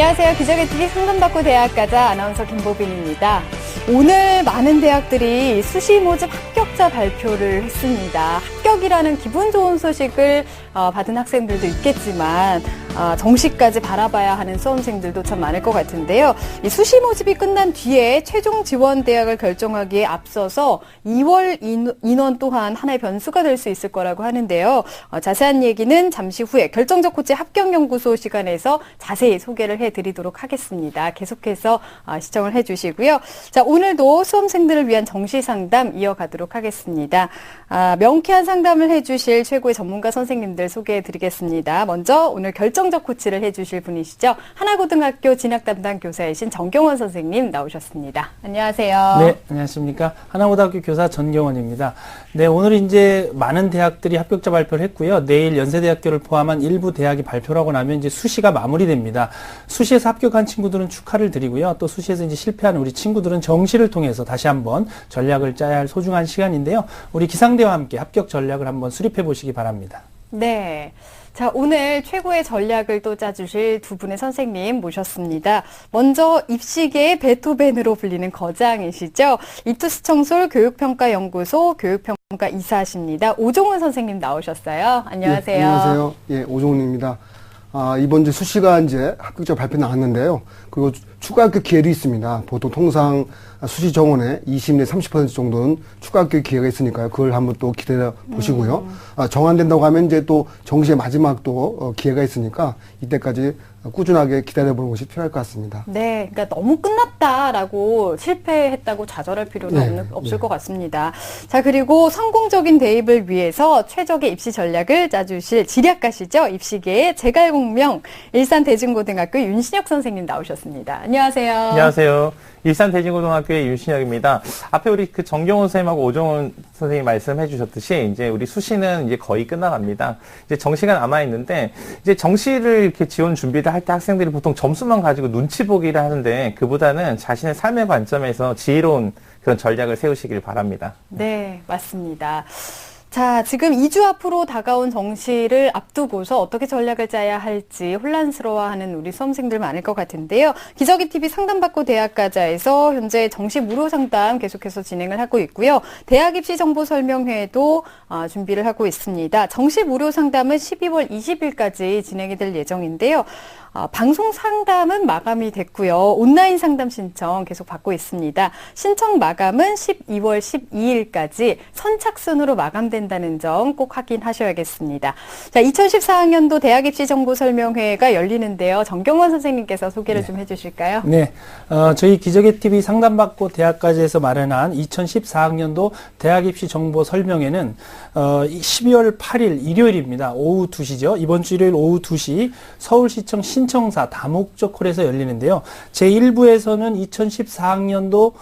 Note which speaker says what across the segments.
Speaker 1: 안녕하세요. 기적의 TV 상담받고 대학가자 아나운서 김보빈입니다. 오늘 많은 대학들이 수시 모집 합격자 발표를 했습니다. 합격이라는 기분 좋은 소식을 받은 학생들도 있겠지만 정시까지 바라봐야 하는 수험생들도 참 많을 것 같은데요. 이 수시 모집이 끝난 뒤에 최종 지원 대학을 결정하기에 앞서서 2월 인원 또한 하나의 변수가 될 수 있을 거라고 하는데요. 자세한 얘기는 잠시 후에 결정적 코치 합격연구소 시간에서 자세히 소개를 해드리도록 하겠습니다. 계속해서 시청을 해주시고요. 자, 오늘도 수험생들을 위한 정시 상담 이어가도록 하겠습니다. 명쾌한 상담을 해주실 최고의 전문가 선생님들 소개해드리겠습니다. 먼저 오늘 결정적 코치를 해주실 분이시죠. 하나고등학교 진학 담당 교사이신 정경원 선생님 나오셨습니다. 안녕하세요.
Speaker 2: 네, 안녕하십니까. 하나고등학교 교사 전경원입니다. 네, 오늘 이제 많은 대학들이 합격자 발표를 했고요. 내일 연세대학교를 포함한 일부 대학이 발표를 하고 나면 이제 수시가 마무리됩니다. 수시에서 합격한 친구들은 축하를 드리고요. 또 수시에서 이제 실패한 우리 친구들은 정시를 통해서 다시 한번 전략을 짜야 할 소중한 시간인데요. 우리 기상대와 함께 합격 전략을 한번 수립해 보시기 바랍니다.
Speaker 1: 네. 자, 오늘 최고의 전략을 또 짜주실 두 분의 선생님 모셨습니다. 먼저 입시계의 베토벤으로 불리는 거장이시죠. 이투스청솔 교육평가연구소 교육평가 이사십니다. 오종훈 선생님 나오셨어요. 안녕하세요.
Speaker 3: 네, 안녕하세요. 예, 오종훈입니다. 이번 주 수시가 이제 합격자 발표 나왔는데요. 그리고 추가 합격 기회도 있습니다. 보통 통상 수시 정원의 20 내 30% 정도는 추가 합격 기회가 있으니까요. 그걸 한번 또 기다려 보시고요. 정안된다고 하면 이제 또 정시의 마지막 또 기회가 있으니까 이때까지 꾸준하게 기다려보는 것이 필요할 것 같습니다.
Speaker 1: 네, 그러니까 너무 끝났다라고 실패했다고 좌절할 필요는 없을 것 같습니다. 자, 그리고 성공적인 대입을 위해서 최적의 입시 전략을 짜주실 지략가시죠. 입시계의 제갈공명 일산대진고등학교 윤신혁 선생님 나오셨습니다. 안녕하세요.
Speaker 4: 안녕하세요. 일산대진고등학교의 윤신혁입니다. 앞에 우리 그 정경원 선생님하고 오종훈 선생님 말씀해 주셨듯이 이제 우리 수시는 이제 거의 끝나갑니다. 이제 정시가 남아 있는데 이제 정시를 이렇게 지원 준비를 할 때 학생들이 보통 점수만 가지고 눈치 보기를 하는데 그보다는 자신의 삶의 관점에서 지혜로운 그런 전략을 세우시길 바랍니다.
Speaker 1: 네, 맞습니다. 자, 지금 2주 앞으로 다가온 정시를 앞두고서 어떻게 전략을 짜야 할지 혼란스러워하는 우리 수험생들 많을 것 같은데요. 기적의 TV 상담받고 대학가자에서 현재 정시 무료 상담 계속해서 진행을 하고 있고요. 대학 입시 정보 설명회도 준비를 하고 있습니다. 정시 무료 상담은 12월 20일까지 진행이 될 예정인데요. 방송 상담은 마감이 됐고요. 온라인 상담 신청 계속 받고 있습니다. 신청 마감은 12월 12일까지 선착순으로 마감된다는 점 꼭 확인하셔야겠습니다. 자, 2014학년도 대학 입시 정보 설명회가 열리는데요. 정경원 선생님께서 소개를 좀 해주실까요?
Speaker 2: 네, 저희 기적의 TV 상담받고 대학까지에서 마련한 2014학년도 대학 입시 정보 설명회는 12월 8일 일요일입니다. 오후 2시죠. 이번 주 일요일 오후 2시 서울시청 신청사 다목적 홀에서 열리는데요. 제1부에서는 2014학년도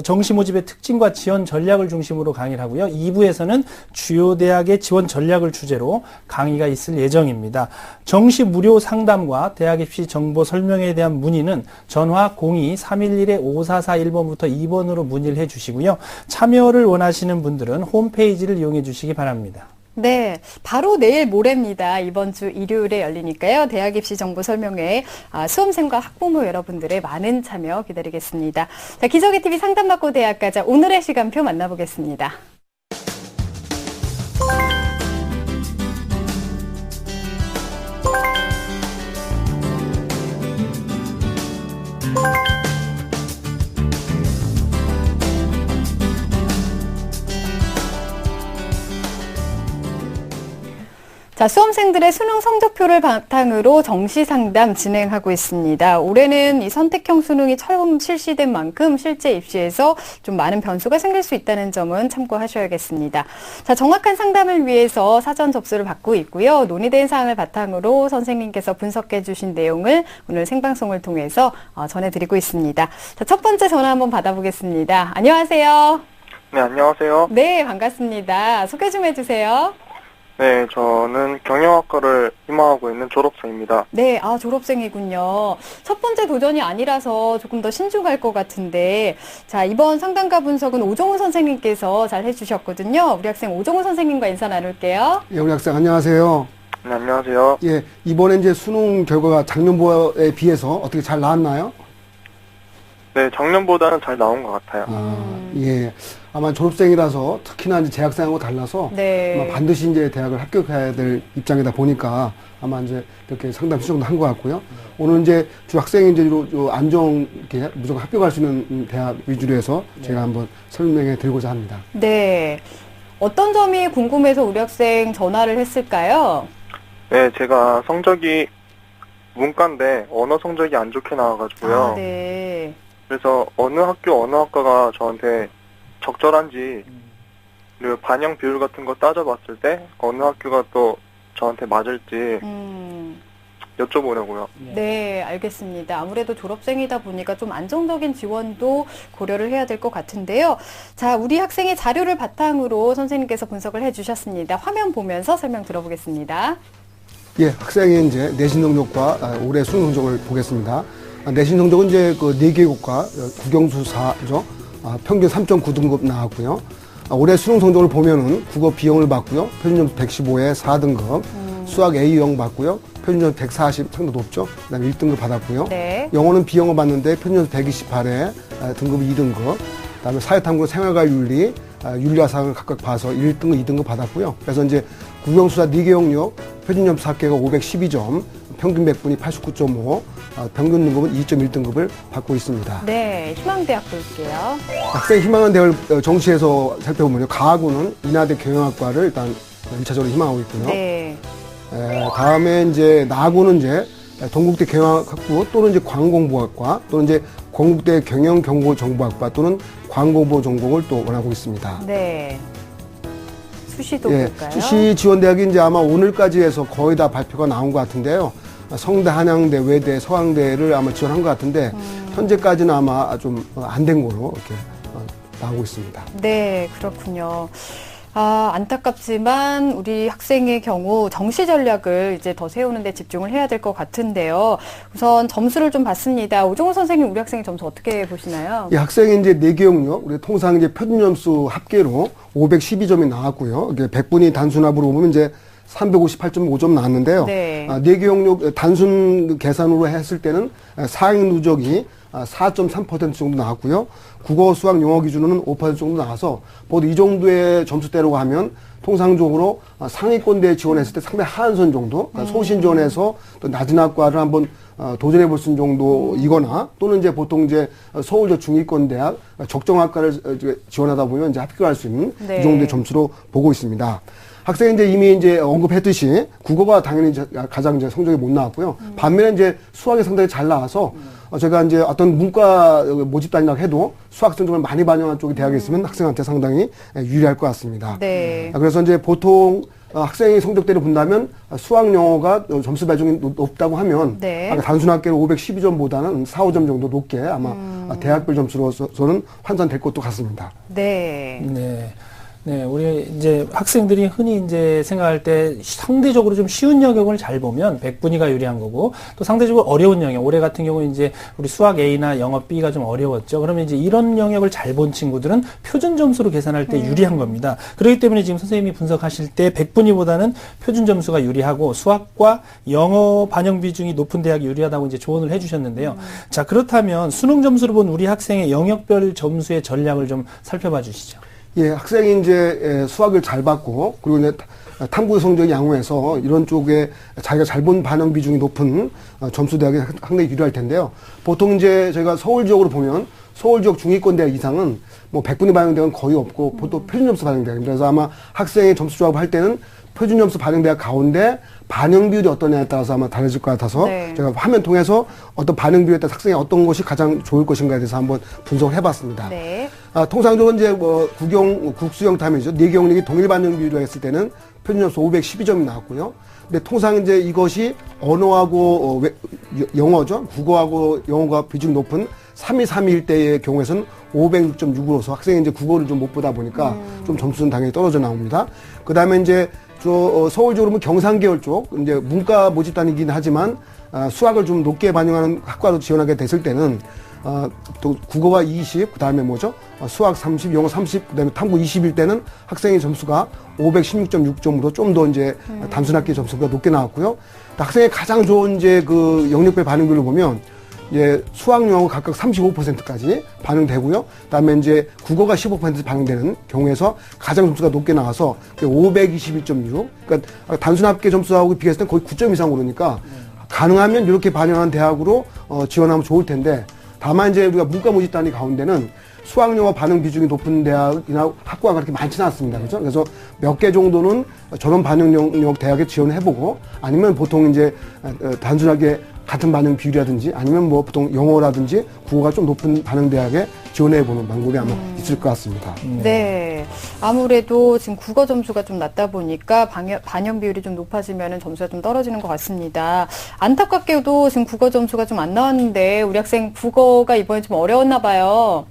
Speaker 2: 정시 모집의 특징과 지원 전략을 중심으로 강의를 하고요. 2부에서는 주요 대학의 지원 전략을 주제로 강의가 있을 예정입니다. 정시 무료 상담과 대학 입시 정보 설명회에 대한 문의는 전화 02-311-5441번부터 2번으로 문의를 해주시고요. 참여를 원하시는 분들은 홈페이지를 이용해 주시기 바랍니다.
Speaker 1: 네, 바로 내일 모레입니다. 이번 주 일요일에 열리니까요. 대학 입시 정보 설명회 수험생과 학부모 여러분들의 많은 참여 기다리겠습니다. 자, 기적의 TV 상담받고 대학가자 오늘의 시간표 만나보겠습니다. 자, 수험생들의 수능 성적표를 바탕으로 정시 상담 진행하고 있습니다. 올해는 이 선택형 수능이 처음 실시된 만큼 실제 입시에서 좀 많은 변수가 생길 수 있다는 점은 참고하셔야겠습니다. 자, 정확한 상담을 위해서 사전 접수를 받고 있고요. 논의된 사항을 바탕으로 선생님께서 분석해 주신 내용을 오늘 생방송을 통해서 전해드리고 있습니다. 자, 첫 번째 전화 한번 받아보겠습니다. 안녕하세요.
Speaker 5: 네, 안녕하세요.
Speaker 1: 네, 반갑습니다. 소개 좀 해주세요.
Speaker 5: 네, 저는 경영학과를 희망하고 있는 졸업생입니다.
Speaker 1: 네, 졸업생이군요. 첫 번째 도전이 아니라서 조금 더 신중할 것 같은데, 자, 이번 상담가 분석은 오종훈 선생님께서 잘 해주셨거든요. 우리 학생 오종훈 선생님과 인사 나눌게요.
Speaker 3: 예, 우리 학생 안녕하세요.
Speaker 5: 네, 안녕하세요.
Speaker 3: 예, 이번에 이제 수능 결과가 작년에 비해서 어떻게 잘 나왔나요?
Speaker 5: 네, 작년보다는 잘 나온 것 같아요.
Speaker 3: 예. 아마 졸업생이라서 특히나 이제 재학생하고 달라서
Speaker 1: 네.
Speaker 3: 아마 반드시 이제 대학을 합격해야 될 입장이다 보니까 아마 이제 이렇게 상담 수정도 한 것 같고요. 오늘 이제 주 학생이 이제 안정 이렇게 무조건 합격할 수 있는 대학 위주로 해서 제가 한번 설명해 드리고자 합니다.
Speaker 1: 네. 어떤 점이 궁금해서 우리 학생 전화를 했을까요?
Speaker 5: 네, 제가 성적이 문과인데 언어 성적이 안 좋게 나와가지고요.
Speaker 1: 아, 네.
Speaker 5: 그래서 어느 학교, 어느 학과가 저한테 적절한지, 그리고 반영 비율 같은 거 따져봤을 때 어느 학교가 또 저한테 맞을지 여쭤보려고요.
Speaker 1: 네, 알겠습니다. 아무래도 졸업생이다 보니까 좀 안정적인 지원도 고려를 해야 될 것 같은데요. 자, 우리 학생의 자료를 바탕으로 선생님께서 분석을 해주셨습니다. 화면 보면서 설명 들어보겠습니다.
Speaker 3: 예, 학생의 이제 내신 성적과 올해 수능 성적을 보겠습니다. 내신 성적은 이제 그 4개 국가 국영수사죠. 평균 3.9등급 나왔고요. 올해 수능 성적을 보면은 국어 B형을 받고요. 표준점수 115에 4등급. 수학 A형 받고요. 표준점수 140 상당히 높죠. 그다음에 1등급 받았고요.
Speaker 1: 네.
Speaker 3: 영어는 B형을 받는데 표준점수 128에 등급 2등급. 그다음에 사회탐구 생활과 윤리, 윤리화상을 각각 봐서 1등급, 2등급 받았고요. 그래서 이제 국영수사 4개 영역 표준점수 합계가 512점, 평균 100분이 89.5, 평균 등급은 2.1등급을 받고 있습니다.
Speaker 1: 네, 희망대학 볼게요.
Speaker 3: 학생 희망한 대학을 정시해서 살펴보면요. 가하고는 인하대 경영학과를 일단 1차적으로 희망하고 있고요.
Speaker 1: 네.
Speaker 3: 다음에 이제 나하고는 이제 동국대 경영학부 또는 이제 광공보학과 또는 이제 건국대 경영경보정보학과 또는 광고보 전공을 또 원하고 있습니다.
Speaker 1: 네. 수시도
Speaker 3: 예,
Speaker 1: 볼까요?
Speaker 3: 수시 지원대학이 이제 아마 오늘까지 해서 거의 다 발표가 나온 것 같은데요. 성대, 한양대, 외대, 서강대를 아마 지원한 것 같은데 현재까지는 아마 좀 안 된 거로 이렇게 나오고 있습니다.
Speaker 1: 네, 그렇군요. 안타깝지만 우리 학생의 경우 정시 전략을 이제 더 세우는 데 집중을 해야 될 것 같은데요. 우선 점수를 좀 봤습니다. 오종훈 선생님, 우리 학생의 점수 어떻게 보시나요?
Speaker 3: 이 학생이 이제 4개 영역, 우리 통상 이제 표준점수 합계로 512점이 나왔고요. 이게 100분위 단순합으로 보면 이제 358.5점 나왔는데요.
Speaker 1: 네.
Speaker 3: 4개 영역 단순 계산으로 했을 때는 상위 누적이 4.3% 정도 나왔고요. 국어, 수학, 영어 기준으로는 5% 정도 나와서 보통 이 정도의 점수대로 하면 통상적으로 상위권대에 지원했을 때 상당히 하한선 정도, 그러니까 소신 지원해서 또 낮은 학과를 한번 도전해 볼 수 있는 정도이거나 또는 이제 보통 이제 서울대 중위권대학 적정학과를 지원하다 보면 이제 합격할 수 있는
Speaker 1: 네.
Speaker 3: 이 정도의 점수로 보고 있습니다. 학생이 이제 이미 이제 언급했듯이 국어가 당연히 가장 이제 성적이 못 나왔고요. 반면에 이제 수학이 상당히 잘 나와서 제가 이제 어떤 문과 모집단이라고 해도 수학 성적을 많이 반영한 쪽의 대학에 있으면 학생한테 상당히 유리할 것 같습니다.
Speaker 1: 네.
Speaker 3: 그래서 이제 보통 학생의 성적대로 본다면 수학 영어가 점수 배정이 높다고 하면
Speaker 1: 네.
Speaker 3: 아까 단순 학계로 512점보다는 4, 5점 정도 높게 아마 대학별 점수로서는 환산될 것도 같습니다.
Speaker 1: 네.
Speaker 2: 네. 네, 우리 이제 학생들이 흔히 이제 생각할 때 상대적으로 좀 쉬운 영역을 잘 보면 100분위가 유리한 거고 또 상대적으로 어려운 영역, 올해 같은 경우 이제 우리 수학 A나 영어 B가 좀 어려웠죠. 그러면 이제 이런 영역을 잘 본 친구들은 표준 점수로 계산할 때 유리한 겁니다. 그렇기 때문에 지금 선생님이 분석하실 때 100분위보다는 표준 점수가 유리하고 수학과 영어 반영 비중이 높은 대학이 유리하다고 이제 조언을 해주셨는데요. 자, 그렇다면 수능 점수로 본 우리 학생의 영역별 점수의 전략을 좀 살펴봐 주시죠.
Speaker 3: 예, 학생이 이제 수학을 잘 받고 그리고 이제 탐구 성적이 양호해서 이런 쪽에 자기가 잘 본 반영 비중이 높은 점수 대학이 상당히 유리할 텐데요. 보통 이제 저희가 서울 지역으로 보면 서울 지역 중위권 대학 이상은 뭐 100분위 반영 대학은 거의 없고 보통 표준 점수 반영 대학입니다. 그래서 아마 학생이 점수 조합을 할 때는 표준 점수 반영 대학 가운데 반영 비율이 어떠냐에 따라서 아마 달라질 것 같아서
Speaker 1: 네. 제가
Speaker 3: 화면 통해서 어떤 반영 비율에 따라 학생이 어떤 것이 가장 좋을 것인가에 대해서 한번 분석을 해봤습니다.
Speaker 1: 네.
Speaker 3: 통상적으로 이제 국수형 탐이죠. 4개 영역이 동일 반영 비율로 했을 때는 표준 점수 512점이 나왔고요. 근데 통상 이제 이것이 언어하고 영어죠. 국어하고 영어가 비중이 높은 3.2, 3.1대의 경우에서는 506.6으로서 학생이 이제 국어를 좀 못 보다 보니까 좀 점수는 당연히 떨어져 나옵니다. 그 다음에 이제 서울적으로 보면 경상계열 쪽, 이제 문과 모집단이긴 하지만 수학을 좀 높게 반영하는 학과로 지원하게 됐을 때는 또 국어가 20, 그 다음에 뭐죠? 수학 30, 영어 30, 그 다음에 탐구 20일 때는 학생의 점수가 516.6점으로 좀 더 이제 단순 학기 점수가 높게 나왔고요. 학생의 가장 좋은 이제 그 영역별 반응별로 보면 예, 수학, 영어 각각 35%까지 반응되고요. 그다음에 이제 국어가 15% 반응되는 경우에서 가장 점수가 높게 나와서 521.6. 그러니까 단순 합계 점수하고 비교했을 때 거의 9점 이상 오르니까 가능하면 이렇게 반영한 대학으로 지원하면 좋을 텐데 다만 이제 우리가 문과 모집 단위 가운데는 수학, 영어 반응 비중이 높은 대학이나 학과가 그렇게 많지는 않습니다. 그렇죠? 그래서 몇 개 정도는 저런 반응 영역 대학에 지원해보고 아니면 보통 이제 단순하게 같은 반응 비율이라든지 아니면 뭐 보통 영어라든지 국어가 좀 높은 반응 대학에 지원해보는 방법이 아마 있을 것 같습니다.
Speaker 1: 네. 아무래도 지금 국어 점수가 좀 낮다 보니까 반영 비율이 좀 높아지면 점수가 좀 떨어지는 것 같습니다. 안타깝게도 지금 국어 점수가 좀 안 나왔는데 우리 학생 국어가 이번에 좀 어려웠나 봐요.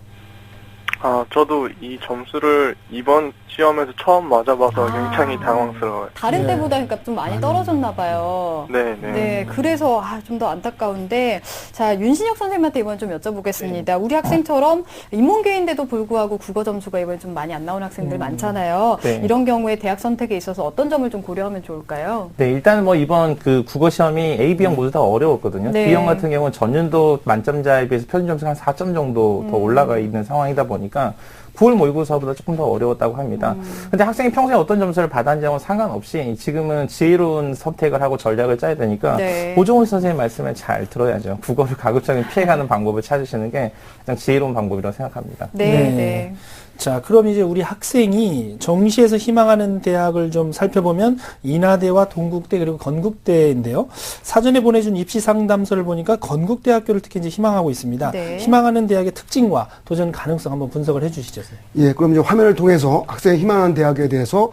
Speaker 5: 저도 이 점수를 이번 시험에서 처음 맞아봐서 굉장히 당황스러워요.
Speaker 1: 다른 때보다 그러니까 좀 많이 떨어졌나 봐요.
Speaker 5: 네.
Speaker 1: 그래서 좀 더 안타까운데 자, 윤신혁 선생님한테 이번 좀 여쭤보겠습니다. 우리 학생처럼 인문계인데도 불구하고 국어 점수가 이번에 좀 많이 안 나오는 학생들 많잖아요.
Speaker 4: 네.
Speaker 1: 이런 경우에 대학 선택에 있어서 어떤 점을 좀 고려하면 좋을까요?
Speaker 4: 네, 일단 뭐 이번 그 국어 시험이 A, B형 모두 다 어려웠거든요.
Speaker 1: 네.
Speaker 4: B형 같은 경우는 전년도 만점자에 비해서 평균 점수가 한 4점 정도 더 올라가 있는 상황이다 보니까 9월 모의고사보다 조금 더 어려웠다고 합니다. 근데 학생이 평소에 어떤 점수를 받았는지하고 상관없이 지금은 지혜로운 선택을 하고 전략을 짜야 되니까
Speaker 1: 네.
Speaker 4: 오종훈 선생님 말씀을 잘 들어야죠. 국어를 가급적이면 피해가는 방법을 찾으시는 게 가장 지혜로운 방법이라고 생각합니다.
Speaker 1: 네.
Speaker 2: 자, 그럼 이제 우리 학생이 정시에서 희망하는 대학을 좀 살펴보면 인하대와 동국대 그리고 건국대인데요. 사전에 보내준 입시 상담서를 보니까 건국대학교를 특히 이제 희망하고 있습니다.
Speaker 1: 네.
Speaker 2: 희망하는 대학의 특징과 도전 가능성 한번 분석을 해주시죠.
Speaker 3: 예, 그럼 이제 화면을 통해서 학생이 희망하는 대학에 대해서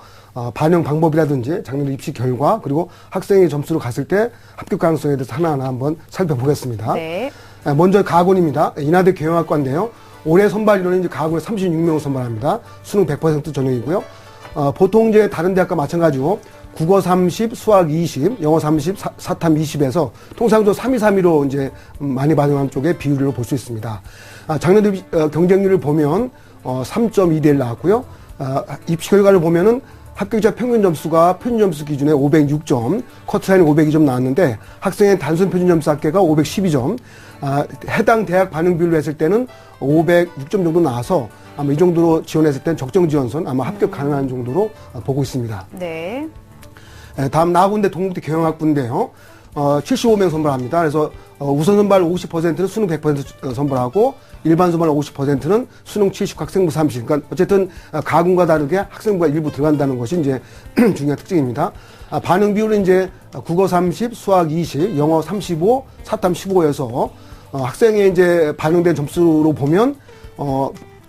Speaker 3: 반영 방법이라든지 작년 입시 결과 그리고 학생의 점수로 갔을 때 합격 가능성에 대해서 하나하나 한번 살펴보겠습니다.
Speaker 1: 네.
Speaker 3: 먼저 가학원입니다. 인하대 경영학과인데요. 올해 선발 인원이 이제 가학원에 36명 선발합니다. 수능 100% 전형이고요. 보통 이제 다른 대학과 마찬가지로 국어 30, 수학 20, 영어 30, 사탐 20에서 통상적으로 3-2-3-2로 이제 많이 반영한 쪽의 비율로 볼 수 있습니다. 작년 경쟁률을 보면 3.2대1 나왔고요. 입시 결과를 보면은 합격자 평균 점수가 표준 점수 기준에 506점, 커트라인이 502점 나왔는데 학생의 단순 표준 점수 합계가 512점, 해당 대학 반응 비율로 했을 때는 506점 정도 나와서 아마 이 정도로 지원했을 때는 적정 지원선 아마 합격 가능한 정도로 보고 있습니다.
Speaker 1: 네.
Speaker 3: 다음 나군대 동국대 경영학부인데요. 75명 선발합니다. 그래서 우선 선발 50%는 수능 100% 선발하고 일반 선발 50%는 수능 70, 학생부 30. 그러니까 어쨌든 가군과 다르게 학생부가 일부 들어간다는 것이 이제 중요한 특징입니다. 반응 비율은 이제 국어 30, 수학 20, 영어 35, 사탐 15여서 학생의 이제 반영된 점수로 보면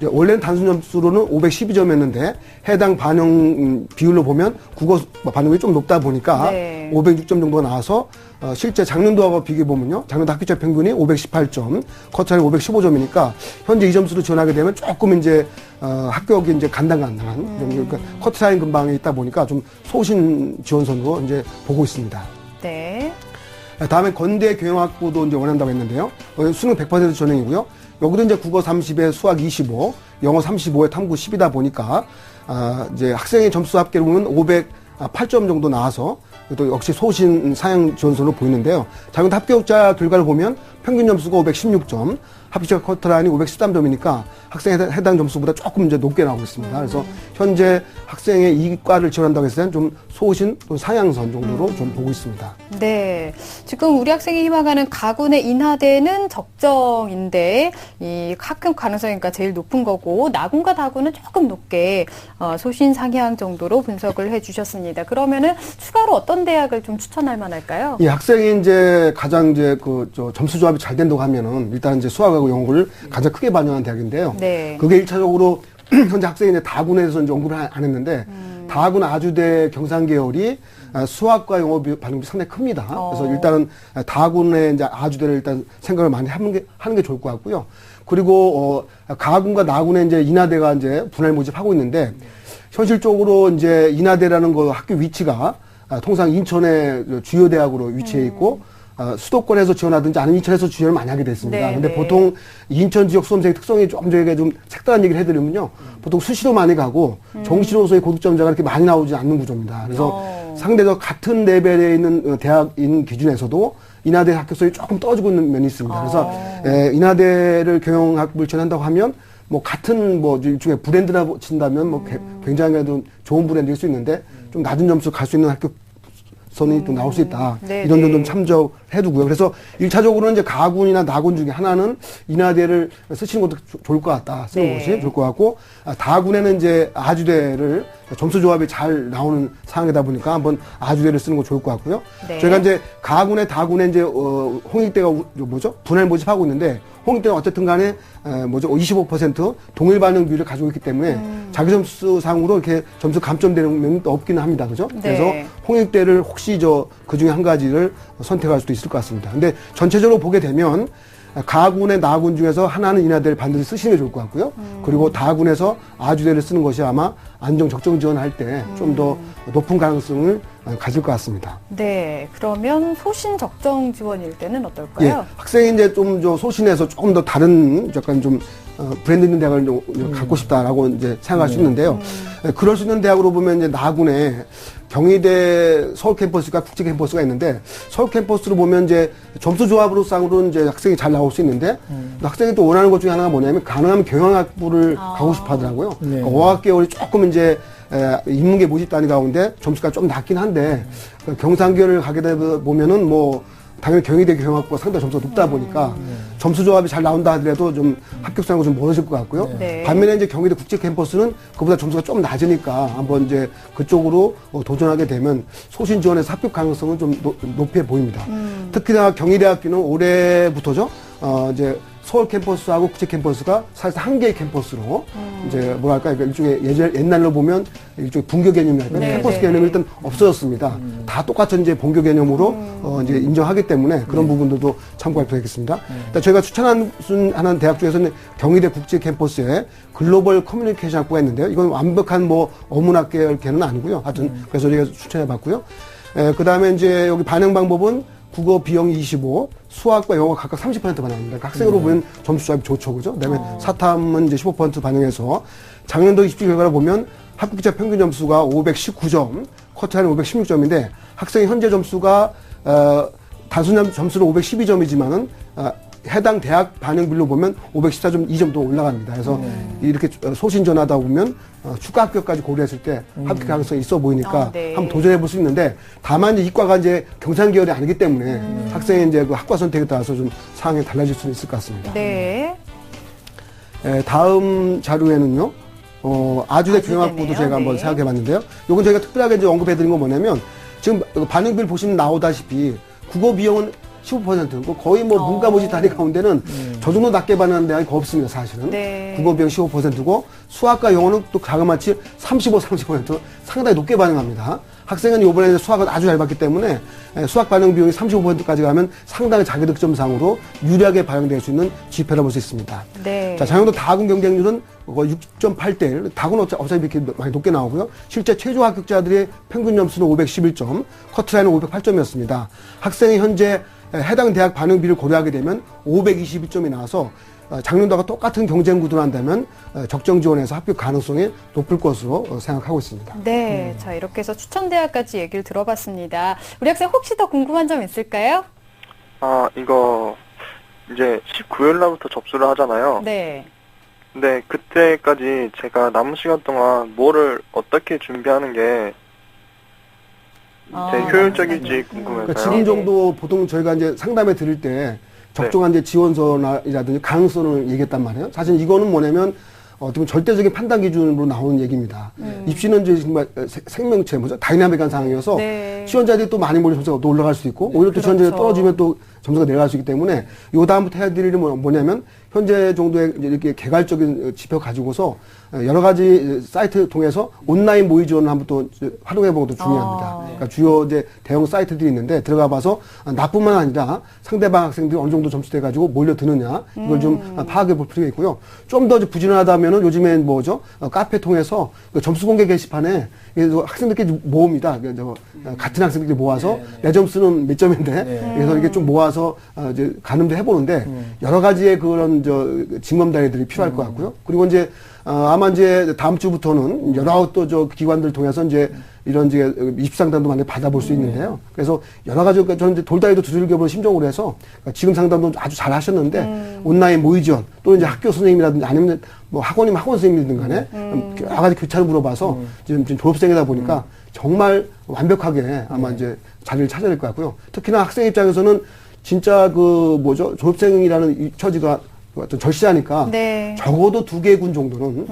Speaker 3: 원래는 단순 점수로는 512점이었는데 해당 반영 비율로 보면 국어 반응이 좀 높다 보니까
Speaker 1: 네.
Speaker 3: 506점 정도가 나와서 실제 작년도하고 비교해보면요. 작년도 합격자 평균이 518점, 커트라인 515점이니까 현재 이 점수로 지원하게 되면 조금 이제 합격이 이제 간당간당한 그러니까 커트라인 근방에 있다 보니까 좀 소신 지원선으로 이제 보고 있습니다.
Speaker 1: 네.
Speaker 3: 다음에 건대 경영학부도 이제 원한다고 했는데요. 수능 100% 전형이고요. 여기도 이제 국어 30에 수학 25, 영어 35에 탐구 10이다 보니까 이제 학생의 점수 합계로는 508점 정도 나와서 또 역시 소신 상향 지원선으로 보이는데요. 작년 합격자 결과를 보면 평균 점수가 516점, 합격자 커트라인이 513점이니까 학생의 해당 점수보다 조금 이제 높게 나오고 있습니다. 그래서 현재 학생의 이 과를 지원한다고 했을 때는 좀 소신 또 상향선 정도로 좀 보고 있습니다.
Speaker 1: 네. 지금 우리 학생이 희망하는 가군의 인하대는 적정인데 이 합격 가능성이니까 제일 높은 거고 나군과 다군은 조금 높게 소신 상향 정도로 분석을 해주셨습니다. 그러면은 추가로 어떤 대학을 좀 추천할 만할까요?
Speaker 3: 이 학생이 이제 가장 이제 점수 조합이 잘 된다고 하면은 일단 이제 수학하고 영어를 가장 크게 반영한 대학인데요.
Speaker 1: 네.
Speaker 3: 그게 1차적으로 현재 학생이 이제 다군에서 이제 언급을 안 했는데 다군 아주대 경상계열이 수학과 영어 반응이 상당히 큽니다. 그래서 일단은 다군의 이제 아주대를 일단 생각을 많이 하는 게 좋을 것 같고요. 그리고 가군과 나군의 이제 인하대가 이제 분할 모집하고 있는데 현실적으로 이제 인하대라는 그 학교 위치가 통상 인천의 주요 대학으로 위치해 있고 수도권에서 지원하든지 아니면 인천에서 지원을 많이 하게 됐습니다.
Speaker 1: 네,
Speaker 3: 근데
Speaker 1: 네.
Speaker 3: 보통 인천 지역 수험생의 특성이 좀 저희가 좀 색다른 얘기를 해드리면요. 보통 수시로 많이 가고 정시로서의 고득점자가 이렇게 많이 나오지 않는 구조입니다. 그래서 상대적 같은 레벨에 있는 대학인 기준에서도 인하대 합격선이 조금 떨어지고 있는 면이 있습니다. 그래서 인하대를 경영학부를 지원한다고 하면 뭐 같은 뭐 일종의 브랜드라 친다면 뭐 굉장히 좀 좋은 브랜드일 수 있는데 좀 낮은 점수 갈 수 있는 합격선이 또 나올 수 있다.
Speaker 1: 네,
Speaker 3: 이런 점
Speaker 1: 네.
Speaker 3: 좀 참조해두고요. 그래서 1차적으로는 이제 가군이나 나군 중에 하나는 인하대를 쓰시는 것도 좋을 것 같다. 쓰는
Speaker 1: 네.
Speaker 3: 것이 좋을 것 같고 다군에는 이제 아주대를 점수 조합이 잘 나오는 상황이다 보니까 한번 아주대를 쓰는 거 좋을 것 같고요.
Speaker 1: 네.
Speaker 3: 저희가 이제 가군에 다군에 이제 홍익대가 분할 모집하고 있는데 홍익대는 어쨌든 간에 25% 동일 반영 비율을 가지고 있기 때문에 자기 점수 상으로 이렇게 점수 감점되는 면이 또 없기는 합니다. 그죠?
Speaker 1: 네.
Speaker 3: 그래서 홍익대를 혹시 그 중에 한 가지를 선택할 수도 있을 것 같습니다. 근데 전체적으로 보게 되면 가군의 나군 중에서 하나는 인하대를 반드시 쓰시는 게 좋을 것 같고요. 그리고 다군에서 아주대를 쓰는 것이 아마 안정 적정 지원할 때 좀 더 높은 가능성을 가질 것 같습니다.
Speaker 1: 네, 그러면 소신 적정 지원일 때는
Speaker 3: 예,
Speaker 1: 어떨까요?
Speaker 3: 학생이 이제 좀 소신에서 조금 더 다른 약간 좀 브랜드 있는 대학을 갖고 싶다라고 이제 생각할 수 있는데요. 그럴 수 있는 대학으로 보면 이제 나군에 경희대 서울 캠퍼스가 국제 캠퍼스가 있는데 서울 캠퍼스로 보면 이제 점수 조합으로 쌍으로 이제 학생이 잘 나올 수 있는데 학생이 또 원하는 것 중에 하나가 뭐냐면 가능하면 경영학부를 가고 싶어 하더라고요.
Speaker 2: 네.
Speaker 3: 그러니까 어학계열이 조금 이제 인문계 모집 단위 가운데 점수가 좀 낮긴 한데 경상계열을 가게 되다 보면은 뭐 당연히 경희대 경영학부가 상당히 점수가 높다 보니까 점수 조합이 잘 나온다 하더라도 좀 합격선하고 좀 멀어질 것 같고요.
Speaker 1: 네.
Speaker 3: 반면에 이제 경희대 국제 캠퍼스는 그보다 점수가 좀 낮으니까 한번 이제 그쪽으로 도전하게 되면 소신 지원에서 합격 가능성은 좀 높게 보입니다. 특히나 경희대학교는 올해부터죠. 이제 서울 캠퍼스하고 국제 캠퍼스가 사실 한 개의 캠퍼스로 이제 뭐랄까 일종의 옛날로 보면 일종의 분교 개념이랄까
Speaker 1: 네,
Speaker 3: 캠퍼스
Speaker 1: 네.
Speaker 3: 개념이 일단 없어졌습니다. 다 똑같은 이제 본교 개념으로 이제 인정하기 때문에 그런 부분들도 참고할 필요가 있겠습니다. 일단 저희가 추천하는 대학 중에서는 경희대 국제 캠퍼스에 글로벌 커뮤니케이션 학부가 있는데요. 이건 완벽한 뭐 어문학계열계는 아니고요. 하여튼 그래서 저희가 추천해봤고요. 그 다음에 이제 여기 반영 방법은 국어 비영 25, 수학과 영어 각각 30% 반영합니다. 그러니까 학생으로 보면 점수 조합이 좋죠, 그죠? 그다음에 사탐은 이제 15% 반영해서 작년도 입시 결과를 보면 합격자 평균 점수가 519점, 쿼터라인 516점인데 학생의 현재 점수가 단순 점수는 512점이지만은 해당 대학 반영비로 보면 514.2점도 올라갑니다. 그래서 이렇게 소신전하다 보면 추가 합격까지 고려했을 때 합격 가능성이 있어 보이니까
Speaker 1: 네.
Speaker 3: 한번 도전해 볼 수 있는데 다만 이과가 이제 경상 계열이 아니기 때문에 학생의 이제 그 학과 선택에 따라서 좀 상황이 달라질 수는 있을 것 같습니다.
Speaker 1: 네.
Speaker 3: 다음 자료에는요. 아주대 경영학부도
Speaker 1: 아주대네요.
Speaker 3: 제가 한번
Speaker 1: 네.
Speaker 3: 생각해 봤는데요. 요건 저희가 특별하게 이제 언급해 드린 건 뭐냐면 지금 반영비를 보시면 나오다시피 국어 비용은 15%고 거의 뭐 문과 모집 단위 가운데는 저 정도 낮게 반영하는 대학이 거의 없습니다, 사실은.
Speaker 1: 네.
Speaker 3: 국어 비용 15%고 수학과 영어는 또 가감마치 30% 상당히 높게 반영합니다. 학생은 이번에 수학을 아주 잘 봤기 때문에 수학 반영 비용이 35%까지 가면 상당히 자기 득점상으로 유리하게 반영될 수 있는 지표라고 볼 수 있습니다.
Speaker 1: 네.
Speaker 3: 자, 작년도 다군 경쟁률은 6.8대 1. 다군은 어차피 이렇게 많이 높게 나오고요. 실제 최저 합격자들의 평균 점수는 511점, 커트라인은 508점이었습니다. 학생이 현재 해당 대학 반영비를 고려하게 되면 521점이 나와서 작년도와 똑같은 경쟁 구도로 한다면 적정 지원에서 합격 가능성이 높을 것으로 생각하고 있습니다.
Speaker 1: 네. 자, 이렇게 해서 추천대학까지 얘기를 들어봤습니다. 우리 학생 혹시 더 궁금한 점 있을까요?
Speaker 5: 이거 이제 19일 날부터 접수를 하잖아요.
Speaker 1: 네.
Speaker 5: 근데 그때까지 제가 남은 시간 동안 뭐를 어떻게 준비하는 게 제일 효율적일지 궁금해서요.
Speaker 3: 그러니까 지금 정도 보통 저희가 이제 상담해 드릴 때 적정한 이제 지원서라든지 가능성을 얘기했단 말이에요. 사실 이거는 뭐냐면 어떻게 보면 절대적인 판단 기준으로 나오는 얘기입니다. 입시는 이제 정말 생명체, 다이나믹한 상황이어서
Speaker 1: 네.
Speaker 3: 지원자들이 또 많이 몰려 점수가 또 올라갈 수 있고 오히려 또
Speaker 1: 그렇죠.
Speaker 3: 지원자들이 떨어지면 또 점수가 내려갈 수 있기 때문에 요 다음부터 해야 될 일이 뭐냐면 현재 정도의 이제 이렇게 개괄적인 지표 가지고서 여러 가지 사이트 통해서 온라인 모의 지원을 한번 또 활용해 보는 것도 중요합니다. 그러니까 주요 이제 대형 사이트들이 있는데 들어가 봐서 나뿐만 아니라 상대방 학생들이 어느 정도 점수 돼 가지고 몰려드느냐 이걸 좀 파악해 볼 필요가 있고요. 좀 더 부지런하다면은 요즘엔 뭐죠? 카페 통해서 점수 공개 게시판에 학생들끼리 모읍니다. 같은 학생들끼리 모아서 내 점수는 몇 점인데 그래서 이게 좀 모아서 이제 가늠도 해보는데 여러 가지의 그런 징검다리들이 필요할 것 같고요. 그리고 이제 아마 이제 다음 주부터는 여러 또 기관들 통해서 이제 이런 이제 입상담도 많이 받아볼 수 있는데요. 그래서 여러 가지 저는 이제 돌다리도 두들겨보는 심정으로 해서 지금 상담도 아주 잘 하셨는데 온라인 모의 지원 또는 이제 학교 선생님이라든지 아니면 뭐 학원이면 학원 선생님이든 간에 여러 가지 교차를 물어봐서 지금 졸업생이다 보니까 정말 완벽하게 아마 이제 자리를 찾아야 될 것 같고요. 특히나 학생 입장에서는 진짜 졸업생이라는 이 처지가 어떤 절실하니까 적어도 2개 군 정도는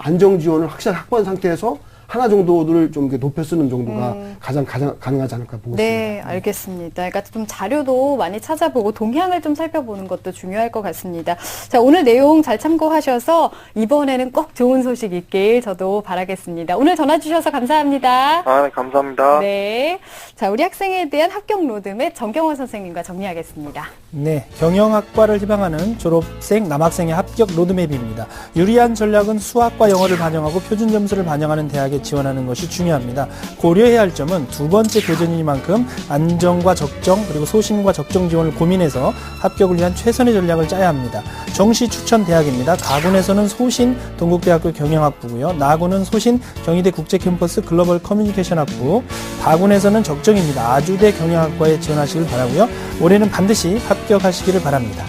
Speaker 3: 안정 지원을 확실하게 확보한 상태에서 하나 정도를 좀 이렇게 높여 쓰는 정도가 가장 가능하지 않을까 보고
Speaker 1: 네,
Speaker 3: 있습니다.
Speaker 1: 알겠습니다. 그러니까 좀 자료도 많이 찾아보고 동향을 좀 살펴보는 것도 중요할 것 같습니다. 자, 오늘 내용 잘 참고하셔서 이번에는 꼭 좋은 소식 있길 저도 바라겠습니다. 오늘 전화 주셔서 감사합니다.
Speaker 5: 네, 감사합니다.
Speaker 1: 네. 자, 우리 학생에 대한 합격 로드맵 정경원 선생님과 정리하겠습니다.
Speaker 2: 네, 경영학과를 희망하는 졸업생, 남학생의 합격 로드맵입니다. 유리한 전략은 수학과 영어를 반영하고 표준 점수를 반영하는 대학에 지원하는 것이 중요합니다. 고려해야 할 점은 두 번째 교전이니만큼 안정과 적정 그리고 소심과 적정 지원을 고민해서 합격을 위한 최선의 전략을 짜야 합니다. 정시 추천 대학입니다. 가군에서는 소신 동국대학교 경영학부고요. 나군은 소신 경희대 국제캠퍼스 글로벌 커뮤니케이션학부, 다군에서는 적정입니다. 아주대 경영학과에 지원하시길 바라고요. 올해는 반드시 합격하시기를 바랍니다.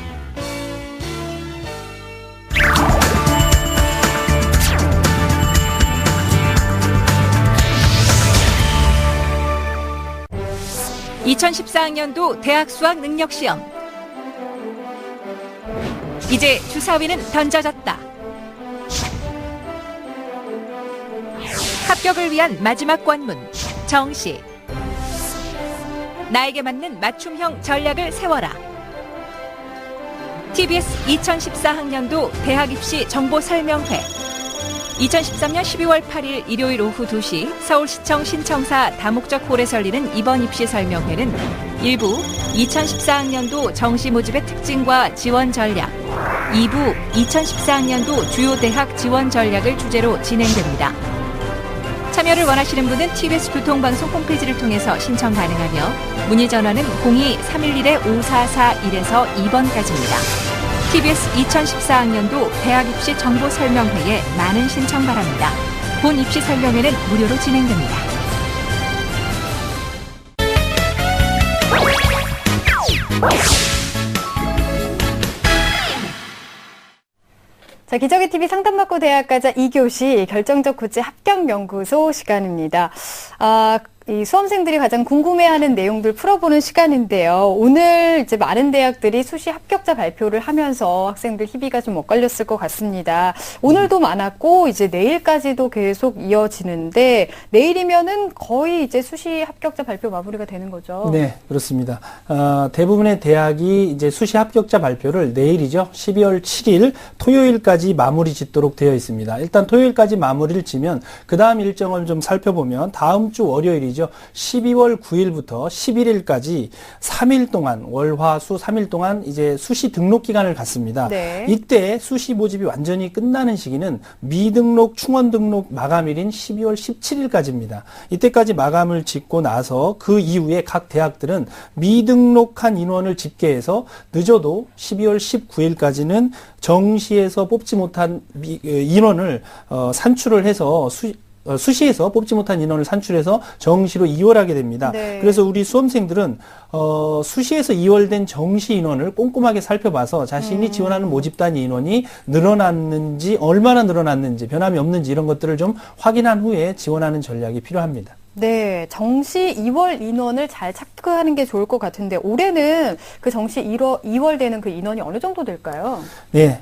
Speaker 6: (2014학년도) 대학 수학 능력 시험. 이제 주사위는 던져졌다. 합격을 위한 마지막 관문, 정시. 나에게 맞는 맞춤형 전략을 세워라. TBS 2014학년도 대학 입시 정보 설명회. 2013년 12월 8일 일요일 오후 2시 서울시청 신청사 다목적 홀에서 열리는 이번 입시 설명회는 1부 2014학년도 정시 모집의 특징과 지원 전략, 2부 2014학년도 주요 대학 지원 전략을 주제로 진행됩니다. 참여를 원하시는 분은 TBS 교통방송 홈페이지를 통해서 신청 가능하며 문의 전화는 02-311-5441에서 2번까지입니다. TBS 2014학년도 대학 입시 정보 설명회에 많은 신청 바랍니다. 본 입시 설명회는 무료로 진행됩니다.
Speaker 1: 자, 기적의 TV 상담받고 대학가자 2교시 결정적 구제 합격연구소 시간입니다. 이 수험생들이 가장 궁금해하는 내용들 풀어보는 시간인데요. 오늘 이제 많은 대학들이 수시 합격자 발표를 하면서 학생들 희비가 좀 엇갈렸을 것 같습니다. 오늘도 많았고 이제 내일까지도 계속 이어지는데 내일이면은 거의 이제 수시 합격자 발표 마무리가 되는 거죠.
Speaker 2: 네, 그렇습니다. 대부분의 대학이 이제 수시 합격자 발표를 내일이죠. 12월 7일 토요일까지 마무리 짓도록 되어 있습니다. 일단 토요일까지 마무리를 지면 그 다음 일정을 좀 살펴보면 다음 주 월요일이죠. 12월 9일부터 11일까지 3일 동안 월화수 3일 동안 이제 수시 등록 기간을 갖습니다.
Speaker 1: 네.
Speaker 2: 이때 수시 모집이 완전히 끝나는 시기는 미등록 충원 등록 마감일인 12월 17일까지입니다. 이때까지 마감을 짓고 나서 그 이후에 각 대학들은 미등록한 인원을 집계해서 늦어도 12월 19일까지는 정시에서 뽑지 못한 인원을 산출을 해서 수시에서 뽑지 못한 인원을 산출해서 정시로 이월하게 됩니다.
Speaker 1: 네.
Speaker 2: 그래서 우리 수험생들은 수시에서 이월된 정시 인원을 꼼꼼하게 살펴봐서 자신이 지원하는 모집단 인원이 늘어났는지, 얼마나 늘어났는지, 변함이 없는지 이런 것들을 좀 확인한 후에 지원하는 전략이 필요합니다.
Speaker 1: 네, 정시 2월 인원을 잘 체크하는 게 좋을 것 같은데 올해는 그 정시 2월 되는 그 인원이 어느 정도 될까요?
Speaker 2: 네,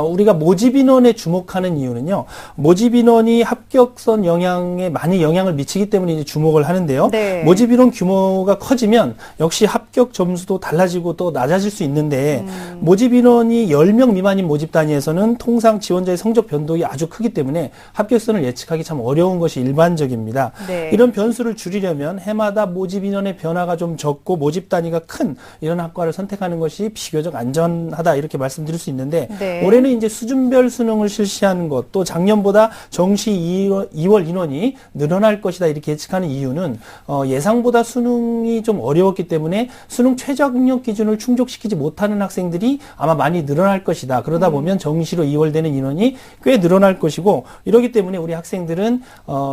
Speaker 2: 우리가 모집 인원에 주목하는 이유는요. 모집 인원이 합격선 영향에 많이 영향을 미치기 때문에 이제 주목을 하는데요.
Speaker 1: 네.
Speaker 2: 모집 인원 규모가 커지면 역시 합격 점수도 달라지고 또 낮아질 수 있는데 모집 인원이 10명 미만인 모집 단위에서는 통상 지원자의 성적 변동이 아주 크기 때문에 합격선을 예측하기 참 어려운 것이 일반적입니다.
Speaker 1: 네.
Speaker 2: 이런 변수를 줄이려면 해마다 모집 인원의 변화가 좀 적고 모집 단위가 큰 이런 학과를 선택하는 것이 비교적 안전하다 이렇게 말씀드릴 수 있는데
Speaker 1: 네.
Speaker 2: 올해는 이제 수준별 수능을 실시하는 것 또 작년보다 정시 2월 인원이 늘어날 것이다 이렇게 예측하는 이유는 예상보다 수능이 좀 어려웠기 때문에 수능 최저학력 기준을 충족시키지 못하는 학생들이 아마 많이 늘어날 것이다. 그러다 보면 정시로 2월 되는 인원이 꽤 늘어날 것이고 이러기 때문에 우리 학생들은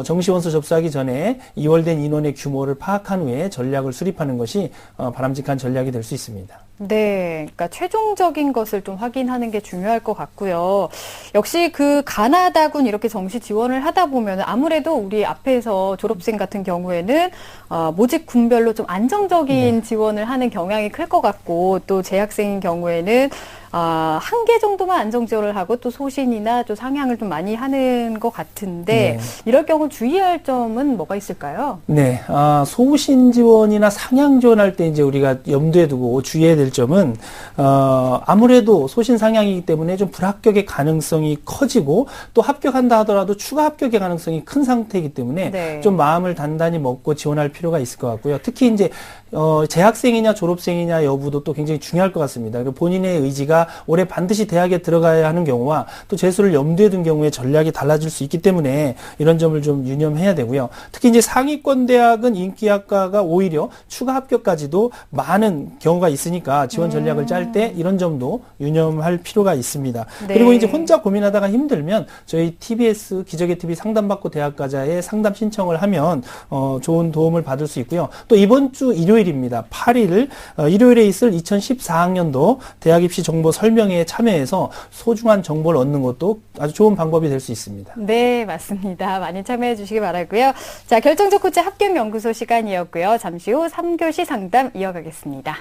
Speaker 2: 정시 원서 접수하기 전에 2월 된 인원의 규모를 파악한 후에 전략을 수립하는 것이 바람직한 전략이 될 수 있습니다.
Speaker 1: 네, 그러니까 최종적인 것을 좀 확인하는 게 중요할 것 같고요. 역시 그 가나다군 이렇게 정시 지원을 하다 보면 아무래도 우리 앞에서 졸업생 같은 경우에는 모집 군별로 좀 안정적인 지원을 하는 경향이 클 것 같고 또 재학생인 경우에는 한 개 정도만 안정 지원을 하고 또 소신이나 또 상향을 좀 많이 하는 것 같은데 이럴 경우 주의할 점은 뭐가 있을까요?
Speaker 2: 네, 소신 지원이나 상향 지원할 때 이제 우리가 염두에 두고 주의해야 될 점은 아무래도 소신 상향이기 때문에 좀 불합격의 가능성이 커지고 또 합격한다 하더라도 추가 합격의 가능성이 큰 상태이기 때문에
Speaker 1: 네.
Speaker 2: 좀 마음을 단단히 먹고 지원할 필요가 있을 것 같고요. 특히 이제 재학생이냐 졸업생이냐 여부도 또 굉장히 중요할 것 같습니다. 그리고 본인의 의지가 올해 반드시 대학에 들어가야 하는 경우와 또 재수를 염두에 둔 경우에 전략이 달라질 수 있기 때문에 이런 점을 좀 유념해야 되고요. 특히 이제 상위권 대학은 인기학과가 오히려 추가 합격까지도 많은 경우가 있으니까 지원 전략을 짤 때 이런 점도 유념할 필요가 있습니다.
Speaker 1: 네.
Speaker 2: 그리고 이제 혼자 고민하다가 힘들면 저희 TBS 기적의 TV 상담받고 대학가자에 상담 신청을 하면 좋은 도움을 받을 수 있고요. 또 이번 주 일요일입니다. 8일 일요일에 있을 2014학년도 대학 입시 정보 설명회에 참여해서 소중한 정보를 얻는 것도 아주 좋은 방법이 될 수 있습니다.
Speaker 1: 네, 맞습니다. 많이 참여해 주시기 바라고요. 자, 결정적 코치 합격연구소 시간이었고요. 잠시 후 3교시 상담 이어가겠습니다.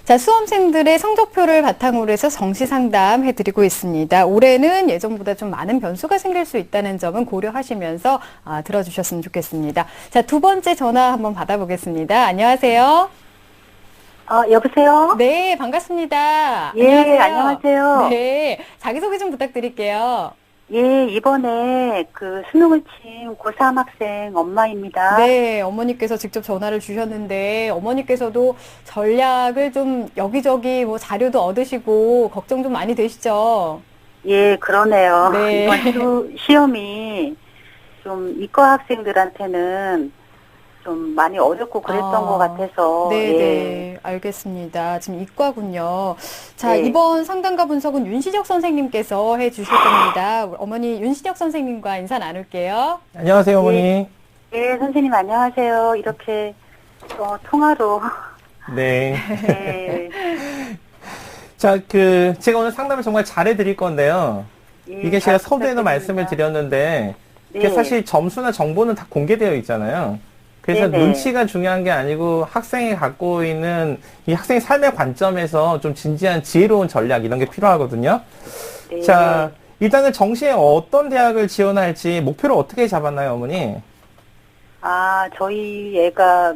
Speaker 1: 자, 수험생들의 성적표를 바탕으로 해서 정시 상담 해드리고 있습니다. 올해는 예전보다 좀 많은 변수가 생길 수 있다는 점은 고려하시면서 들어주셨으면 좋겠습니다. 자, 두 번째 전화 한번 받아보겠습니다. 안녕하세요.
Speaker 7: 여보세요?
Speaker 1: 네, 반갑습니다.
Speaker 7: 예, 안녕하세요.
Speaker 1: 네, 자기소개 좀 부탁드릴게요.
Speaker 7: 예, 이번에 그 수능을 친 고3 학생 엄마입니다.
Speaker 1: 네, 어머니께서 직접 전화를 주셨는데 어머니께서도 전략을 좀 여기저기 뭐 자료도 얻으시고 걱정 좀 많이 되시죠?
Speaker 7: 예, 그러네요.
Speaker 1: 네.
Speaker 7: 이번 시험이 좀 이과 학생들한테는 좀 많이 어렵고 그랬던 것 같아서.
Speaker 1: 네,
Speaker 7: 예.
Speaker 1: 네, 알겠습니다. 지금 이과군요. 자,
Speaker 7: 네.
Speaker 1: 이번 상담과 분석은 윤시적 선생님께서 해주실 겁니다. 어머니 윤시적 선생님과 인사 나눌게요.
Speaker 2: 안녕하세요, 어머니.
Speaker 7: 예, 선생님 안녕하세요. 이렇게 통화로.
Speaker 4: 네.
Speaker 7: 네.
Speaker 4: 자, 제가 오늘 상담을 정말 잘해드릴 건데요.
Speaker 7: 예,
Speaker 4: 이게 제가
Speaker 7: 잘
Speaker 4: 서두에도
Speaker 7: 부탁드립니다.
Speaker 4: 말씀을 드렸는데, 이게
Speaker 7: 네.
Speaker 4: 사실 점수나 정보는 다 공개되어 있잖아요. 그래서
Speaker 7: 네네.
Speaker 4: 눈치가 중요한 게 아니고 학생이 갖고 있는 이 학생의 삶의 관점에서 좀 진지한 지혜로운 전략 이런 게 필요하거든요.
Speaker 7: 네.
Speaker 4: 자, 일단은 정시에 어떤 대학을 지원할지 목표를 어떻게 잡았나요, 어머니?
Speaker 7: 저희 애가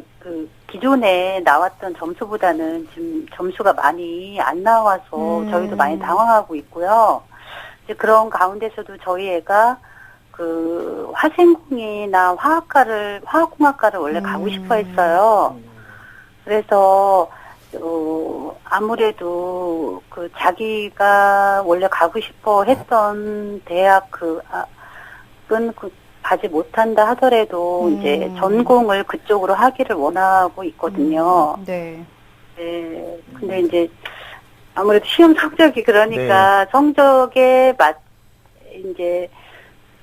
Speaker 7: 기존에 나왔던 점수보다는 지금 점수가 많이 안 나와서 저희도 많이 당황하고 있고요. 이제 그런 가운데서도 저희 애가 화생공이나 화학공학과를 원래 가고 싶어 했어요. 그래서, 아무래도 자기가 원래 가고 싶어 했던 대학은 가지 못한다 하더라도 이제 전공을 그쪽으로 하기를 원하고 있거든요.
Speaker 1: 네.
Speaker 7: 네. 근데 이제 아무래도 시험 성적이 그러니까 성적에 이제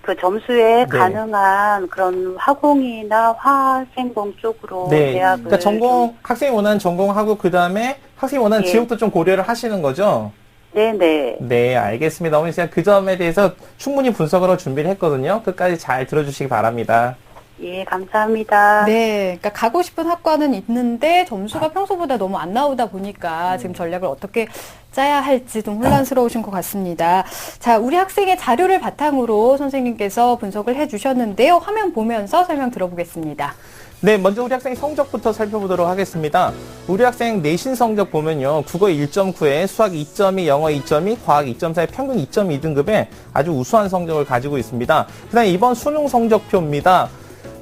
Speaker 7: 그 점수에 가능한 그런 화공이나 화생공 쪽으로 대학을
Speaker 4: 그러니까 전공 학생이 원하는 전공하고 그 다음에 학생이 원하는 지역도 좀 고려를 하시는 거죠?
Speaker 7: 네네.
Speaker 4: 네, 알겠습니다. 어머니 제가 그 점에 대해서 충분히 분석으로 준비를 했거든요. 끝까지 잘 들어주시기 바랍니다.
Speaker 7: 예, 감사합니다.
Speaker 1: 네, 그러니까 가고 싶은 학과는 있는데 점수가 평소보다 너무 안 나오다 보니까 지금 전략을 어떻게 짜야 할지 좀 혼란스러우신 것 같습니다. 자, 우리 학생의 자료를 바탕으로 선생님께서 분석을 해주셨는데요. 화면 보면서 설명 들어보겠습니다.
Speaker 4: 네, 먼저 우리 학생 성적부터 살펴보도록 하겠습니다. 우리 학생 내신 성적 보면요. 국어 1.9에 수학 2.2, 영어 2.2, 과학 2.4의 평균 2.2등급에 아주 우수한 성적을 가지고 있습니다. 그 다음에 이번 수능 성적표입니다.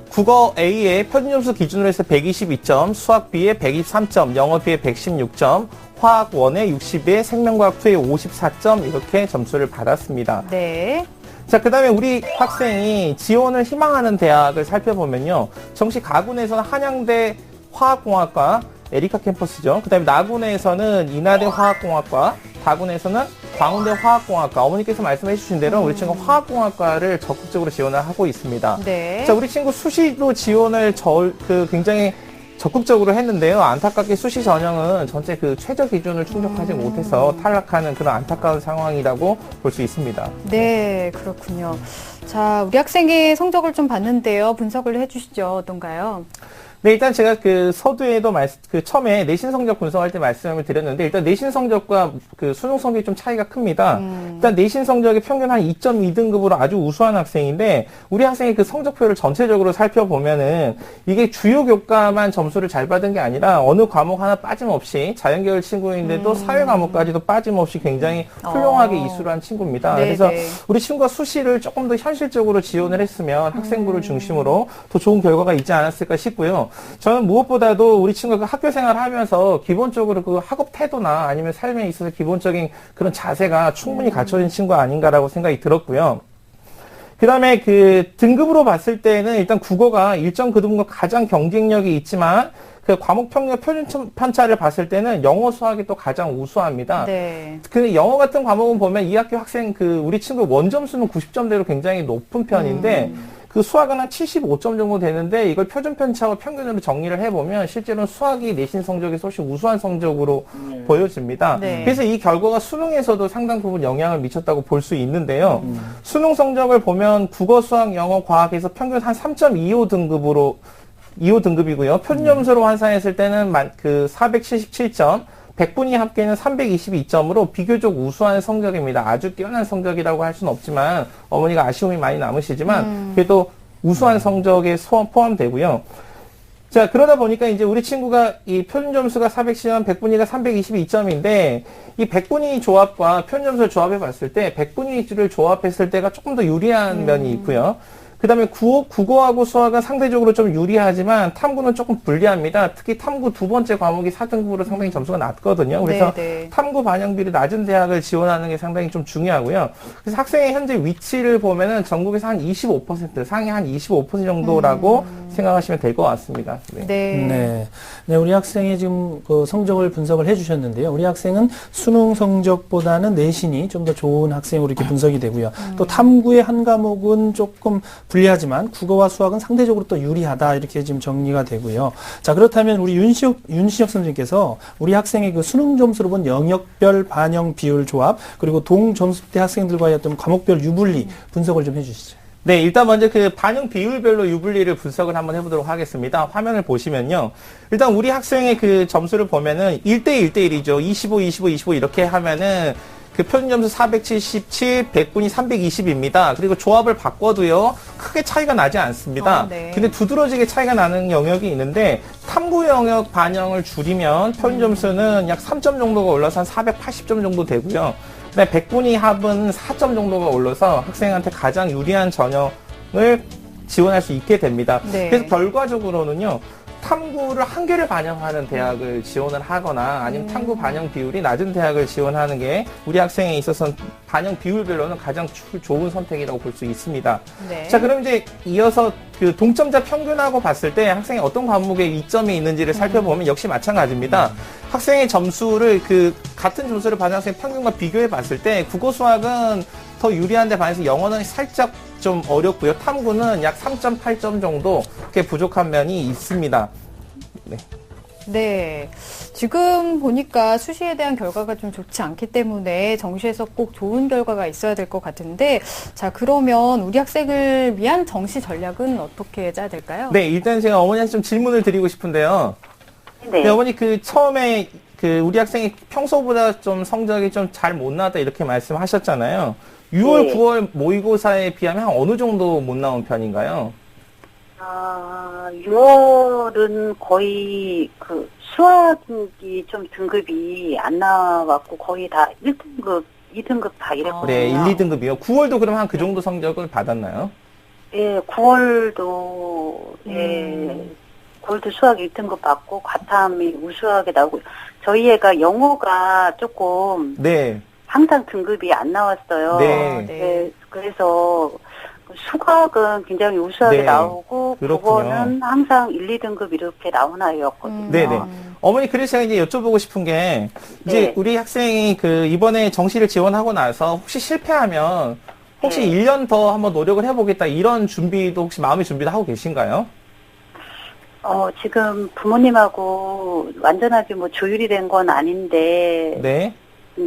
Speaker 4: 국어 A의 표준 점수 기준으로 해서 122점, 수학 B의 123점, 영어 B의 116점, 화학 1의 60에 생명과학 2의 54점 이렇게 점수를 받았습니다.
Speaker 1: 네.
Speaker 4: 자, 그 다음에 우리 학생이 지원을 희망하는 대학을 살펴보면요. 정시 가군에서는 한양대 화학공학과, 에리카 캠퍼스죠. 그 다음에 나군에서는 인하대 화학공학과, 다군에서는 광운대 화학공학과. 어머니께서 말씀해 주신 대로 우리 친구 화학공학과를 적극적으로 지원을 하고 있습니다.
Speaker 1: 네.
Speaker 4: 자, 우리 친구 수시로 지원을 굉장히 적극적으로 했는데요. 안타깝게 수시 전형은 전체 그 최저 기준을 충족하지 못해서 탈락하는 그런 안타까운 상황이라고 볼 수 있습니다.
Speaker 1: 네, 그렇군요. 자, 우리 학생의 성적을 좀 봤는데요. 분석을 해주시죠. 어떤가요?
Speaker 4: 네, 일단 제가 그 서두에도 처음에 내신 성적 분석할 때 말씀을 드렸는데, 일단 내신 성적과 그 수능 성적이 좀 차이가 큽니다. 일단 내신 성적이 평균 한 2.2등급으로 아주 우수한 학생인데, 우리 학생의 그 성적표를 전체적으로 살펴보면은, 이게 주요 교과만 점수를 잘 받은 게 아니라, 어느 과목 하나 빠짐없이, 자연계열 친구인데도 사회 과목까지도 빠짐없이 굉장히 훌륭하게 이수를 한 친구입니다.
Speaker 1: 네네.
Speaker 4: 그래서 우리 친구가 수시를 조금 더 현실적으로 지원을 했으면 학생부를 중심으로 더 좋은 결과가 있지 않았을까 싶고요. 저는 무엇보다도 우리 친구가 학교 생활을 하면서 기본적으로 그 학업 태도나 아니면 삶에 있어서 기본적인 그런 자세가 충분히 갖춰진 친구가 아닌가라고 생각이 들었고요. 그 다음에 그 등급으로 봤을 때는 일단 국어가 일정 그 등급 가장 경쟁력이 있지만 그 과목 평균 표준 편차를 봤을 때는 영어 수학이 또 가장 우수합니다.
Speaker 1: 네.
Speaker 4: 그 영어 같은 과목은 보면 이 학교 학생 그 우리 친구 원점수는 90점대로 굉장히 높은 편인데 그 수학은 한 75점 정도 되는데 이걸 표준 편차와 평균으로 정리를 해보면 실제로는 수학이 내신 성적에서 훨씬 우수한 성적으로 보여집니다.
Speaker 1: 네.
Speaker 4: 그래서 이 결과가 수능에서도 상당 부분 영향을 미쳤다고 볼 수 있는데요. 수능 성적을 보면 국어, 수학, 영어, 과학에서 평균 한 3.25등급으로 2호 등급이고요. 표준 점수로 환산했을 때는 그 477점, 100분위 합계는 322점으로 비교적 우수한 성적입니다. 아주 뛰어난 성적이라고 할 수는 없지만 어머니가 아쉬움이 많이 남으시지만 그래도 우수한 성적에 포함되고요. 자, 그러다 보니까 이제 우리 친구가 이 표준 점수가 410점, 100분위가 322점인데 이 100분위 조합과 표준 점수를 조합해 봤을 때 100분위를 조합했을 때가 조금 더 유리한 면이 있고요. 그 다음에 국어하고 수학은 상대적으로 좀 유리하지만 탐구는 조금 불리합니다. 특히 탐구 두 번째 과목이 4등급으로 상당히 점수가 낮거든요. 그래서 탐구 반영비율이 낮은 대학을 지원하는 게 상당히 좀 중요하고요. 그래서 학생의 현재 위치를 보면은 전국에서 한 25%, 상위 한 25% 정도라고 생각하시면 될 것 같습니다. 네.
Speaker 2: 네. 네, 우리 학생이 지금 그 성적을 분석을 해주셨는데요. 우리 학생은 수능 성적보다는 내신이 좀 더 좋은 학생으로 이렇게 분석이 되고요. 또 탐구의 한 과목은 조금 불리하지만 국어와 수학은 상대적으로 또 유리하다 이렇게 지금 정리가 되고요. 자, 그렇다면 우리 윤시혁 선생님께서 우리 학생의 그 수능 점수로 본 영역별 반영 비율 조합 그리고 동점수대 학생들과의 어떤 과목별 유불리 분석을 좀 해주시죠.
Speaker 4: 네, 일단 먼저 그 반영 비율별로 유불리를 분석을 한번 해보도록 하겠습니다. 화면을 보시면요. 일단 우리 학생의 그 점수를 보면은 1대 1대1이죠. 25, 25, 25 이렇게 하면은 그 표준 점수 477, 100분이 320입니다. 그리고 조합을 바꿔도요, 크게 차이가 나지 않습니다. 근데 두드러지게 차이가 나는 영역이 있는데, 탐구 영역 반영을 줄이면 표준 점수는 약 3점 정도가 올라서 한 480점 정도 되고요. 그다음에 100분위 합은 4점 정도가 올라서 학생한테 가장 유리한 전형을 지원할 수 있게 됩니다. 그래서 결과적으로는요, 탐구를 한 개를 반영하는 대학을 지원을 하거나 아니면 탐구 반영 비율이 낮은 대학을 지원하는 게 우리 학생에 있어서는 반영 비율별로는 가장 좋은 선택이라고 볼 수 있습니다.
Speaker 1: 네.
Speaker 4: 자, 그럼 이제 이어서 그 동점자 평균하고 봤을 때 학생이 어떤 과목에 이점이 있는지를 살펴보면 역시 마찬가지입니다. 학생의 점수를 같은 점수를 받은 학생 평균과 비교해 봤을 때 국어 수학은 더 유리한데 반해서 영어는 살짝 좀 어렵고요. 탐구는 약 3.8점 정도 이렇게 부족한 면이 있습니다. 네.
Speaker 1: 네. 지금 보니까 수시에 대한 결과가 좀 좋지 않기 때문에 정시에서 꼭 좋은 결과가 있어야 될 것 같은데, 자, 그러면 우리 학생을 위한 정시 전략은 어떻게 짜야 될까요?
Speaker 4: 네, 일단 제가 어머니한테 좀 질문을 드리고 싶은데요.
Speaker 7: 네.
Speaker 4: 네, 어머니 처음에 우리 학생이 평소보다 좀 성적이 좀 잘 못 나왔다 이렇게 말씀하셨잖아요. 6월,
Speaker 7: 네.
Speaker 4: 9월 모의고사에 비하면 한 어느 정도 못 나온 편인가요?
Speaker 7: 6월은 거의 수학이 좀 등급이 안 나왔고 거의 다 1등급, 2등급 다 이랬거든요.
Speaker 4: 네, 1, 2등급이요. 9월도 그럼 한 그 정도 성적을 받았나요?
Speaker 7: 예, 9월도, 예, 9월도 수학 1등급 받고, 과탐이 우수하게 나오고, 저희 애가 영어가 조금,
Speaker 4: 네.
Speaker 7: 항상 등급이 안 나왔어요.
Speaker 4: 네.
Speaker 7: 네, 그래서, 수학은 굉장히 우수하게
Speaker 4: 네,
Speaker 7: 나오고,
Speaker 4: 그렇군요.
Speaker 7: 국어는 항상 1, 2등급 이렇게 나온 아이였거든요.
Speaker 4: 네네. 어머니, 그래서 제가 이제 여쭤보고 싶은 게, 이제
Speaker 7: 네.
Speaker 4: 우리 학생이 이번에 정시를 지원하고 나서 혹시 실패하면, 혹시
Speaker 7: 네.
Speaker 4: 1년 더 한번 노력을 해보겠다, 이런 준비도 혹시 마음의 준비도 하고 계신가요?
Speaker 7: 지금 부모님하고 완전하게 조율이 된 건 아닌데,
Speaker 4: 네.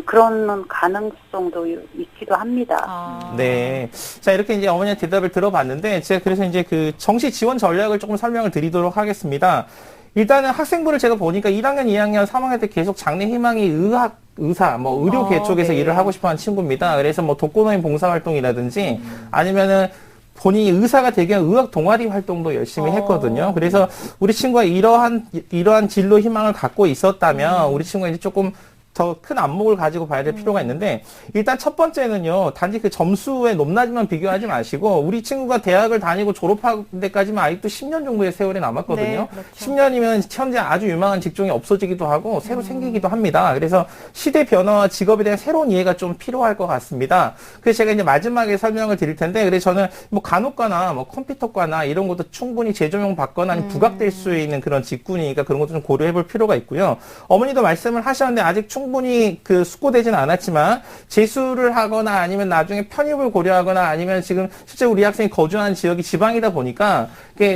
Speaker 7: 그런 가능성도 있기도 합니다.
Speaker 4: 네. 자, 이렇게 이제 어머니의 대답을 들어봤는데, 제가 그래서 이제 정시 지원 전략을 조금 설명을 드리도록 하겠습니다. 일단은 학생부를 제가 보니까 1학년, 2학년, 3학년 때 계속 장래 희망이 의사, 의료계 쪽에서
Speaker 1: 네.
Speaker 4: 일을 하고 싶어 하는 친구입니다. 그래서 독거노인 봉사활동이라든지 아니면은 본인이 의사가 되기 위한 의학 동아리 활동도 열심히 했거든요. 그래서 우리 친구가 이러한 진로 희망을 갖고 있었다면 우리 친구가 이제 조금 더 큰 안목을 가지고 봐야 될 필요가 있는데, 일단 첫 번째는요, 단지 점수의 높낮이만 비교하지 마시고, 우리 친구가 대학을 다니고 졸업할 때까지만 아직도 10년 정도의 세월이 남았거든요.
Speaker 1: 네, 그렇죠.
Speaker 4: 10년이면 현재 아주 유망한 직종이 없어지기도 하고, 새로 생기기도 합니다. 그래서 시대 변화와 직업에 대한 새로운 이해가 좀 필요할 것 같습니다. 그래서 제가 이제 마지막에 설명을 드릴 텐데, 그래서 저는 간호과나 컴퓨터과나 이런 것도 충분히 재조명 받거나 아니면 부각될 수 있는 그런 직군이니까 그런 것도 좀 고려해 볼 필요가 있고요. 어머니도 말씀을 하셨는데, 아직 충분히 숙고되지는 않았지만 재수를 하거나 아니면 나중에 편입을 고려하거나 아니면 지금 실제 우리 학생이 거주하는 지역이 지방이다 보니까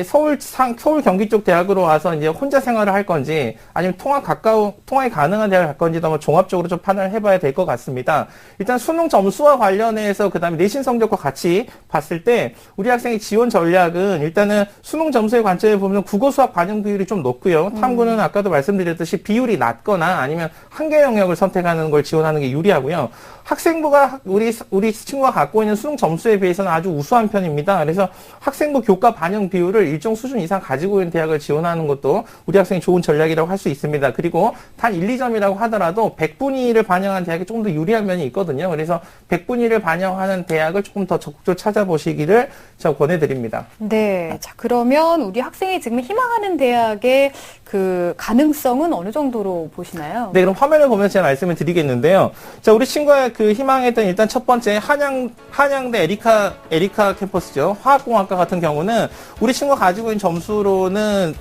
Speaker 4: 서울 경기 쪽 대학으로 와서 이제 혼자 생활을 할 건지 아니면 통학이 가능한 대학을 갈 건지도 한번 종합적으로 좀 판단을 해봐야 될 것 같습니다. 일단 수능 점수와 관련해서 그다음에 내신 성적과 같이 봤을 때 우리 학생의 지원 전략은 일단은 수능 점수의 관점에 보면 국어 수학 반영 비율이 좀 높고요. 탐구는 아까도 말씀드렸듯이 비율이 낮거나 아니면 한계 영역을 선택하는 걸 지원하는 게 유리하고요. 학생부가 우리 친구가 갖고 있는 수능 점수에 비해서는 아주 우수한 편입니다. 그래서 학생부 교과 반영 비율을 일정 수준 이상 가지고 있는 대학을 지원하는 것도 우리 학생이 좋은 전략이라고 할 수 있습니다. 그리고 단 1, 2점이라고 하더라도 100분위를 반영한 대학이 조금 더 유리한 면이 있거든요. 그래서 100분위를 반영하는 대학을 조금 더 적극적으로 찾아보시기를 제가 권해드립니다.
Speaker 1: 네. 자, 그러면 우리 학생이 지금 희망하는 대학의 가능성은 어느 정도로 보시나요?
Speaker 4: 네, 그럼 화면을 보면서 제가 말씀을 드리겠는데요. 자, 우리 친구가 희망했던 일단 첫 번째 한양대 에리카 캠퍼스죠. 화학공학과 같은 경우는 우리 친구가 가지고 있는 점수로는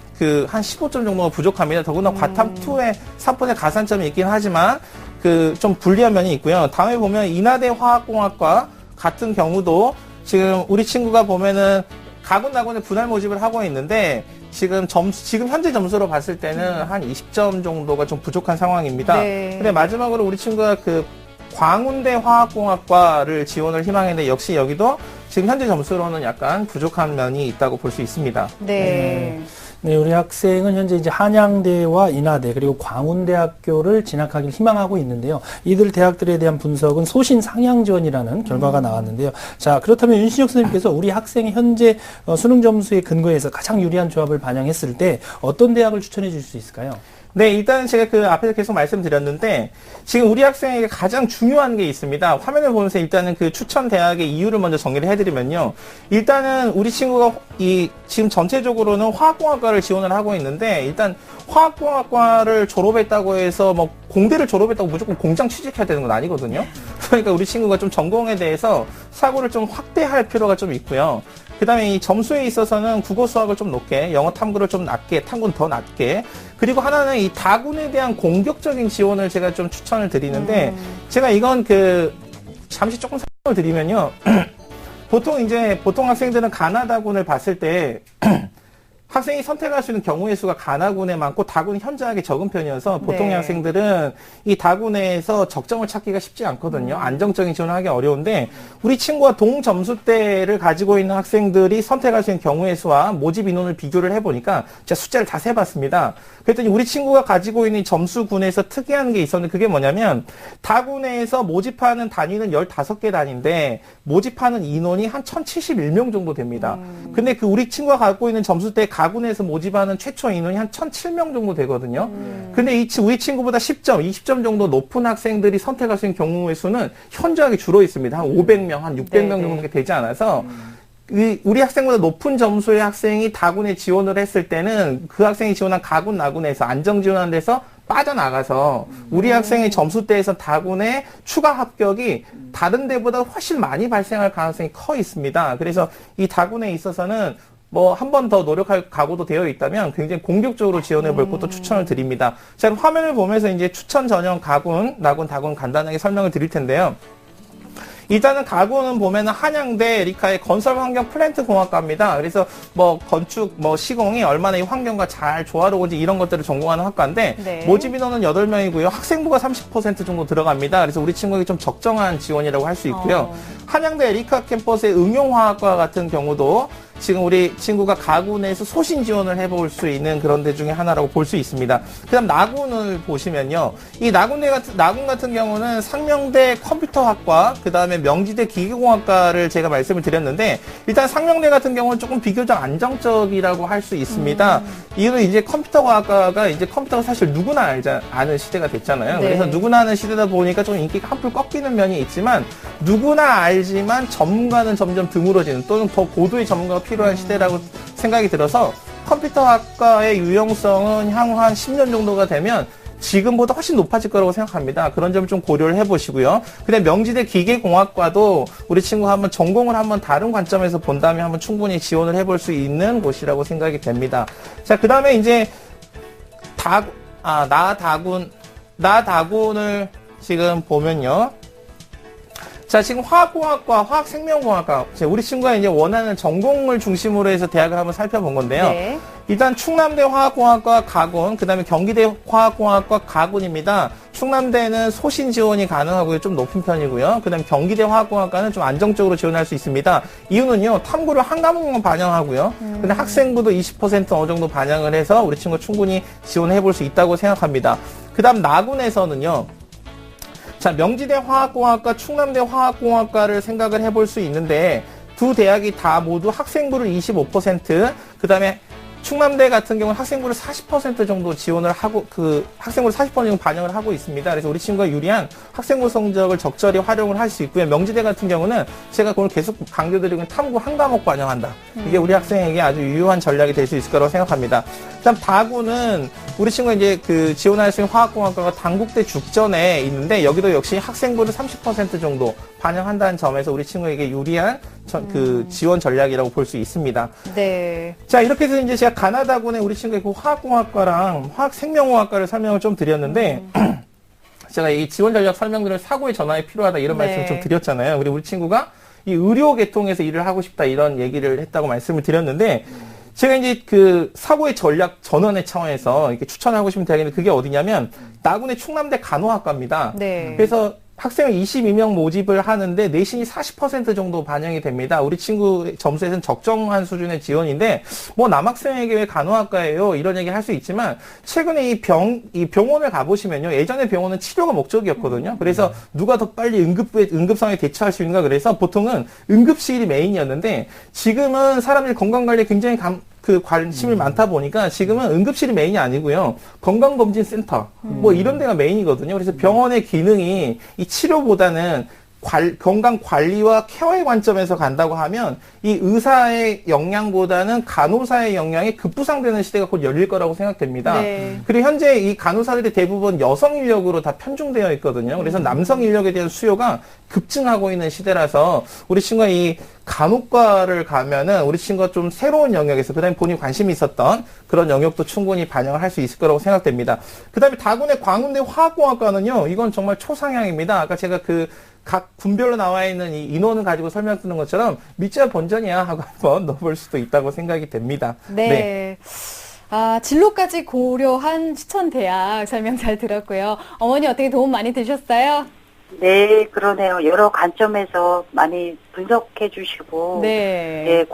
Speaker 4: 한 15점 정도가 부족합니다. 더구나 과탐2에 3분의 가산점이 있긴 하지만 좀 불리한 면이 있고요. 다음에 보면 인하대 화학공학과 같은 경우도 지금 우리 친구가 보면은 가군나군의 분할 모집을 하고 있는데 지금 현재 점수로 봤을 때는 한 20점 정도가 좀 부족한 상황입니다.
Speaker 1: 네.
Speaker 4: 근데 마지막으로 우리 친구가 광운대 화학공학과를 지원을 희망했는데 역시 여기도 지금 현재 점수로는 약간 부족한 면이 있다고 볼 수 있습니다.
Speaker 1: 네.
Speaker 2: 네, 우리 학생은 현재 이제 한양대와 인하대 그리고 광운대학교를 진학하길 희망하고 있는데요. 이들 대학들에 대한 분석은 소신 상향 지원이라는 결과가 나왔는데요. 자, 그렇다면 윤신혁 선생님께서 우리 학생의 현재 수능 점수에 근거해서 가장 유리한 조합을 반영했을 때 어떤 대학을 추천해 줄 수 있을까요?
Speaker 4: 네, 일단 제가 그 앞에서 계속 말씀드렸는데, 지금 우리 학생에게 가장 중요한 게 있습니다. 화면을 보면서 일단은 그 추천 대학의 이유를 먼저 정리를 해드리면요. 일단은 우리 친구가 지금 전체적으로는 화학공학과를 지원을 하고 있는데, 일단 화학공학과를 졸업했다고 해서 뭐 공대를 졸업했다고 무조건 공장 취직해야 되는 건 아니거든요. 그러니까 우리 친구가 좀 전공에 대해서 사고를 좀 확대할 필요가 좀 있고요. 그 다음에 이 점수에 있어서는 국어 수학을 좀 높게, 영어 탐구를 좀 낮게, 탐구는 더 낮게, 그리고 하나는 이 다군에 대한 공격적인 지원을 제가 좀 추천을 드리는데, 제가 이건 잠시 조금 설명을 드리면요. 보통 학생들은 가나다군을 봤을 때, 학생이 선택할 수 있는 경우의 수가 가나군에 많고 다군이 현저하게 적은 편이어서 보통의
Speaker 1: 네.
Speaker 4: 학생들은 이 다군에서 적정을 찾기가 쉽지 않거든요. 안정적인 지원을 하기 어려운데 우리 친구와 동점수대를 가지고 있는 학생들이 선택할 수 있는 경우의 수와 모집 인원을 비교를 해보니까 제가 숫자를 다 세봤습니다. 그랬더니 우리 친구가 가지고 있는 점수군에서 특이한 게 있었는데 그게 뭐냐면 다군에서 모집하는 단위는 15개 단위인데 모집하는 인원이 한 1071명 정도 됩니다. 근데 그 우리 친구가 갖고 있는 점수대 가군에서 모집하는 최초 인원이 한 1007명 정도 되거든요. 근데 우리 친구보다 10점, 20점 정도 높은 학생들이 선택할 수 있는 경우의 수는 현저하게 줄어 있습니다. 한 500명, 한 600명 정도밖에 되지 않아서 우리 학생보다 높은 점수의 학생이 다군에 지원을 했을 때는 그 학생이 지원한 가군, 나군에서 안정 지원하는 데서 빠져나가서 우리 학생의 점수대에서 다군의 추가 합격이 다른 데보다 훨씬 많이 발생할 가능성이 커 있습니다. 그래서 이 다군에 있어서는 뭐 한 번 더 노력할 각오도 되어 있다면 굉장히 공격적으로 지원해 볼 것도 추천을 드립니다. 자, 화면을 보면서 이제 추천 전형 가군, 나군, 다군 간단하게 설명을 드릴 텐데요. 일단은 가군은 보면은 한양대 에리카의 건설환경 플랜트 공학과입니다. 그래서 뭐 건축, 뭐 시공이 얼마나 이 환경과 잘 조화로운지 이런 것들을 전공하는 학과인데
Speaker 1: 네.
Speaker 4: 모집 인원은 8명이고요. 학생부가 30% 정도 들어갑니다. 그래서 우리 친구에게 좀 적정한 지원이라고 할 수 있고요. 한양대 에리카 캠퍼스의 응용화학과 같은 경우도 지금 우리 친구가 가군에서 소신 지원을 해볼 수 있는 그런 데 중에 하나라고 볼 수 있습니다. 그 다음 나군을 보시면요. 이 나군 같은 경우는 상명대 컴퓨터학과, 그 다음에 명지대 기계공학과를 제가 말씀을 드렸는데, 일단 상명대 같은 경우는 조금 비교적 안정적이라고 할 수 있습니다. 이유는 이제 컴퓨터과학과가 이제 컴퓨터가 사실 누구나 아는 시대가 됐잖아요.
Speaker 1: 네.
Speaker 4: 그래서 누구나 아는 시대다 보니까 좀 인기가 한풀 꺾이는 면이 있지만, 누구나 알지만 전문가는 점점 드물어지는 또는 더 고도의 전문가가 필요한 시대라고 생각이 들어서 컴퓨터학과의 유용성은 향후 한 10년 정도가 되면 지금보다 훨씬 높아질 거라고 생각합니다. 그런 점을 좀 고려를 해보시고요. 그다음에 명지대 기계공학과도 우리 친구가 한번 전공을 한번 다른 관점에서 본다면 한번 충분히 지원을 해볼 수 있는 곳이라고 생각이 됩니다. 자, 그 다음에 이제 나다군을 지금 보면요. 자, 지금 화학공학과, 화학생명공학과, 우리 친구가 이제 원하는 전공을 중심으로 해서 대학을 한번 살펴본 건데요.
Speaker 1: 네.
Speaker 4: 일단 충남대 화학공학과 가군, 그 다음에 경기대 화학공학과 가군입니다. 충남대는 소신 지원이 가능하고요. 좀 높은 편이고요. 그 다음에 경기대 화학공학과는 좀 안정적으로 지원할 수 있습니다. 이유는요, 탐구를 한 과목만 반영하고요. 근데 학생부도 20% 어느 정도 반영을 해서 우리 친구 충분히 지원해 볼 수 있다고 생각합니다. 그 다음 나군에서는요, 자, 명지대 화학공학과, 충남대 화학공학과를 생각을 해볼 수 있는데 두 대학이 다 모두 학생부를 25%, 그 다음에 충남대 같은 경우는 학생부를 40% 정도 지원을 하고 학생부를 40% 정도 반영을 하고 있습니다. 그래서 우리 친구가 유리한 학생부 성적을 적절히 활용을 할 수 있고요. 명지대 같은 경우는 제가 그걸 계속 강조드리고 탐구 한 과목 반영한다. 이게 우리 학생에게 아주 유효한 전략이 될 수 있을 거라고 생각합니다. 그다음 다군은 우리 친구가 이제 지원할 수 있는 화학공학과가 당국대 죽전에 있는데 여기도 역시 학생부를 30% 정도 반영한다는 점에서 우리 친구에게 유리한 지원 전략이라고 볼 수 있습니다.
Speaker 1: 네.
Speaker 4: 자, 이렇게 해서 이제 제가 가나다군의 우리 친구의 그 화학공학과랑 화학생명공학과를 설명을 좀 드렸는데, 제가 이 지원 전략 설명들을 사고의 전환이 필요하다 이런
Speaker 1: 네.
Speaker 4: 말씀을 좀 드렸잖아요. 그리고 우리 친구가 이 의료 계통에서 일을 하고 싶다 이런 얘기를 했다고 말씀을 드렸는데, 제가 이제 사고의 전략 전환의 차원에서 이렇게 추천하고 싶은 대학인데 그게 어디냐면, 나군의 충남대 간호학과입니다.
Speaker 1: 네.
Speaker 4: 그래서 학생을 22명 모집을 하는데 내신이 40% 정도 반영이 됩니다. 우리 친구 점수에서는 적정한 수준의 지원인데 뭐 남학생에게 왜 간호학과예요? 이런 얘기 할 수 있지만 최근에 이 병원을 가보시면요. 예전에 병원은 치료가 목적이었거든요. 그래서 누가 더 빨리 응급 상황에 대처할 수 있는가 그래서 보통은 응급실이 메인이었는데 지금은 사람들이 건강관리에 굉장히 그 관심이 많다 보니까 지금은 응급실이 메인이 아니고요. 건강검진센터 뭐 이런 데가 메인이거든요. 그래서 병원의 기능이 이 치료보다는 건강 관리와 케어의 관점에서 간다고 하면 이 의사의 역량보다는 간호사의 역량이 급부상되는 시대가 곧 열릴 거라고 생각됩니다.
Speaker 1: 네.
Speaker 4: 그리고 현재 이 간호사들이 대부분 여성 인력으로 다 편중되어 있거든요. 그래서 남성 인력에 대한 수요가 급증하고 있는 시대라서 우리 친구가 이 간호과를 가면은 우리 친구가 좀 새로운 영역에서 그다음에 본인이 관심이 있었던 그런 영역도 충분히 반영을 할 수 있을 거라고 생각됩니다. 그다음에 다군의 광운대 화학공학과는요. 이건 정말 초상향입니다. 아까 제가 각 군별로 나와 있는 이 인원을 가지고 설명드리는 것처럼 밑자 본전이야 하고 한번 넣어볼 수도 있다고 생각이 됩니다.
Speaker 1: 네. 아, 진로까지 고려한 추천대학 설명 잘 들었고요. 어머니 어떻게 도움 많이 되셨어요?
Speaker 7: 네, 그러네요. 여러 관점에서 많이 분석해 주시고,
Speaker 1: 네.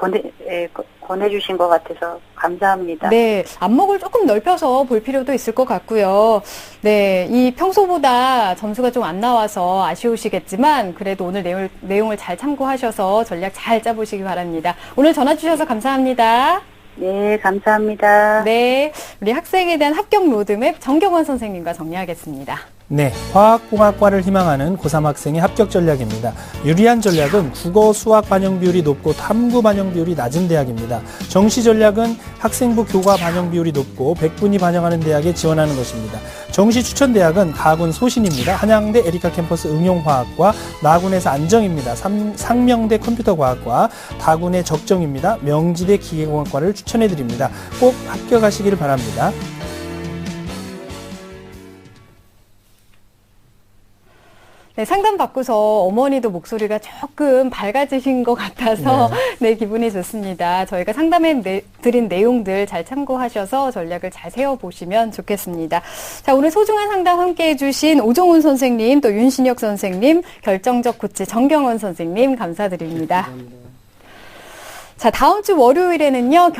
Speaker 7: 권해 주신 것 같아서 감사합니다.
Speaker 1: 네, 안목을 조금 넓혀서 볼 필요도 있을 것 같고요. 네, 이 평소보다 점수가 좀 안 나와서 아쉬우시겠지만 그래도 오늘 내용을 잘 참고하셔서 전략 잘 짜보시기 바랍니다. 오늘 전화 주셔서 감사합니다.
Speaker 7: 네, 감사합니다.
Speaker 1: 네, 우리 학생에 대한 합격 로드맵 정경원 선생님과 정리하겠습니다.
Speaker 2: 네, 화학공학과를 희망하는 고3 학생의 합격 전략입니다. 유리한 전략은 국어, 수학 반영 비율이 높고 탐구 반영 비율이 낮은 대학입니다. 정시 전략은 학생부 교과 반영 비율이 높고 100분이 반영하는 대학에 지원하는 것입니다. 정시 추천 대학은 다군 소신입니다. 한양대 에리카 캠퍼스 응용화학과, 나군에서 안정입니다. 상명대 컴퓨터과학과, 다군의 적정입니다. 명지대 기계공학과를 추천해드립니다. 꼭 합격하시기를 바랍니다.
Speaker 1: 네, 상담 받고서 어머니도 목소리가 조금 밝아지신 것 같아서 네, 기분이 좋습니다. 저희가 상담해 드린 내용들 잘 참고하셔서 전략을 잘 세워보시면 좋겠습니다. 자, 오늘 소중한 상담 함께해 주신 오종훈 선생님, 또 윤신혁 선생님, 결정적 코치 정경원 선생님 감사드립니다. 감사합니다. 자, 다음 주 월요일에는요,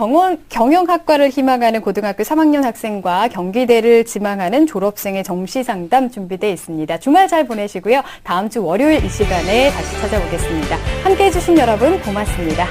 Speaker 1: 경영학과를 희망하는 고등학교 3학년 학생과 경기대를 지망하는 졸업생의 정시 상담 준비되어 있습니다. 주말 잘 보내시고요. 다음 주 월요일 이 시간에 다시 찾아오겠습니다. 함께 해주신 여러분 고맙습니다.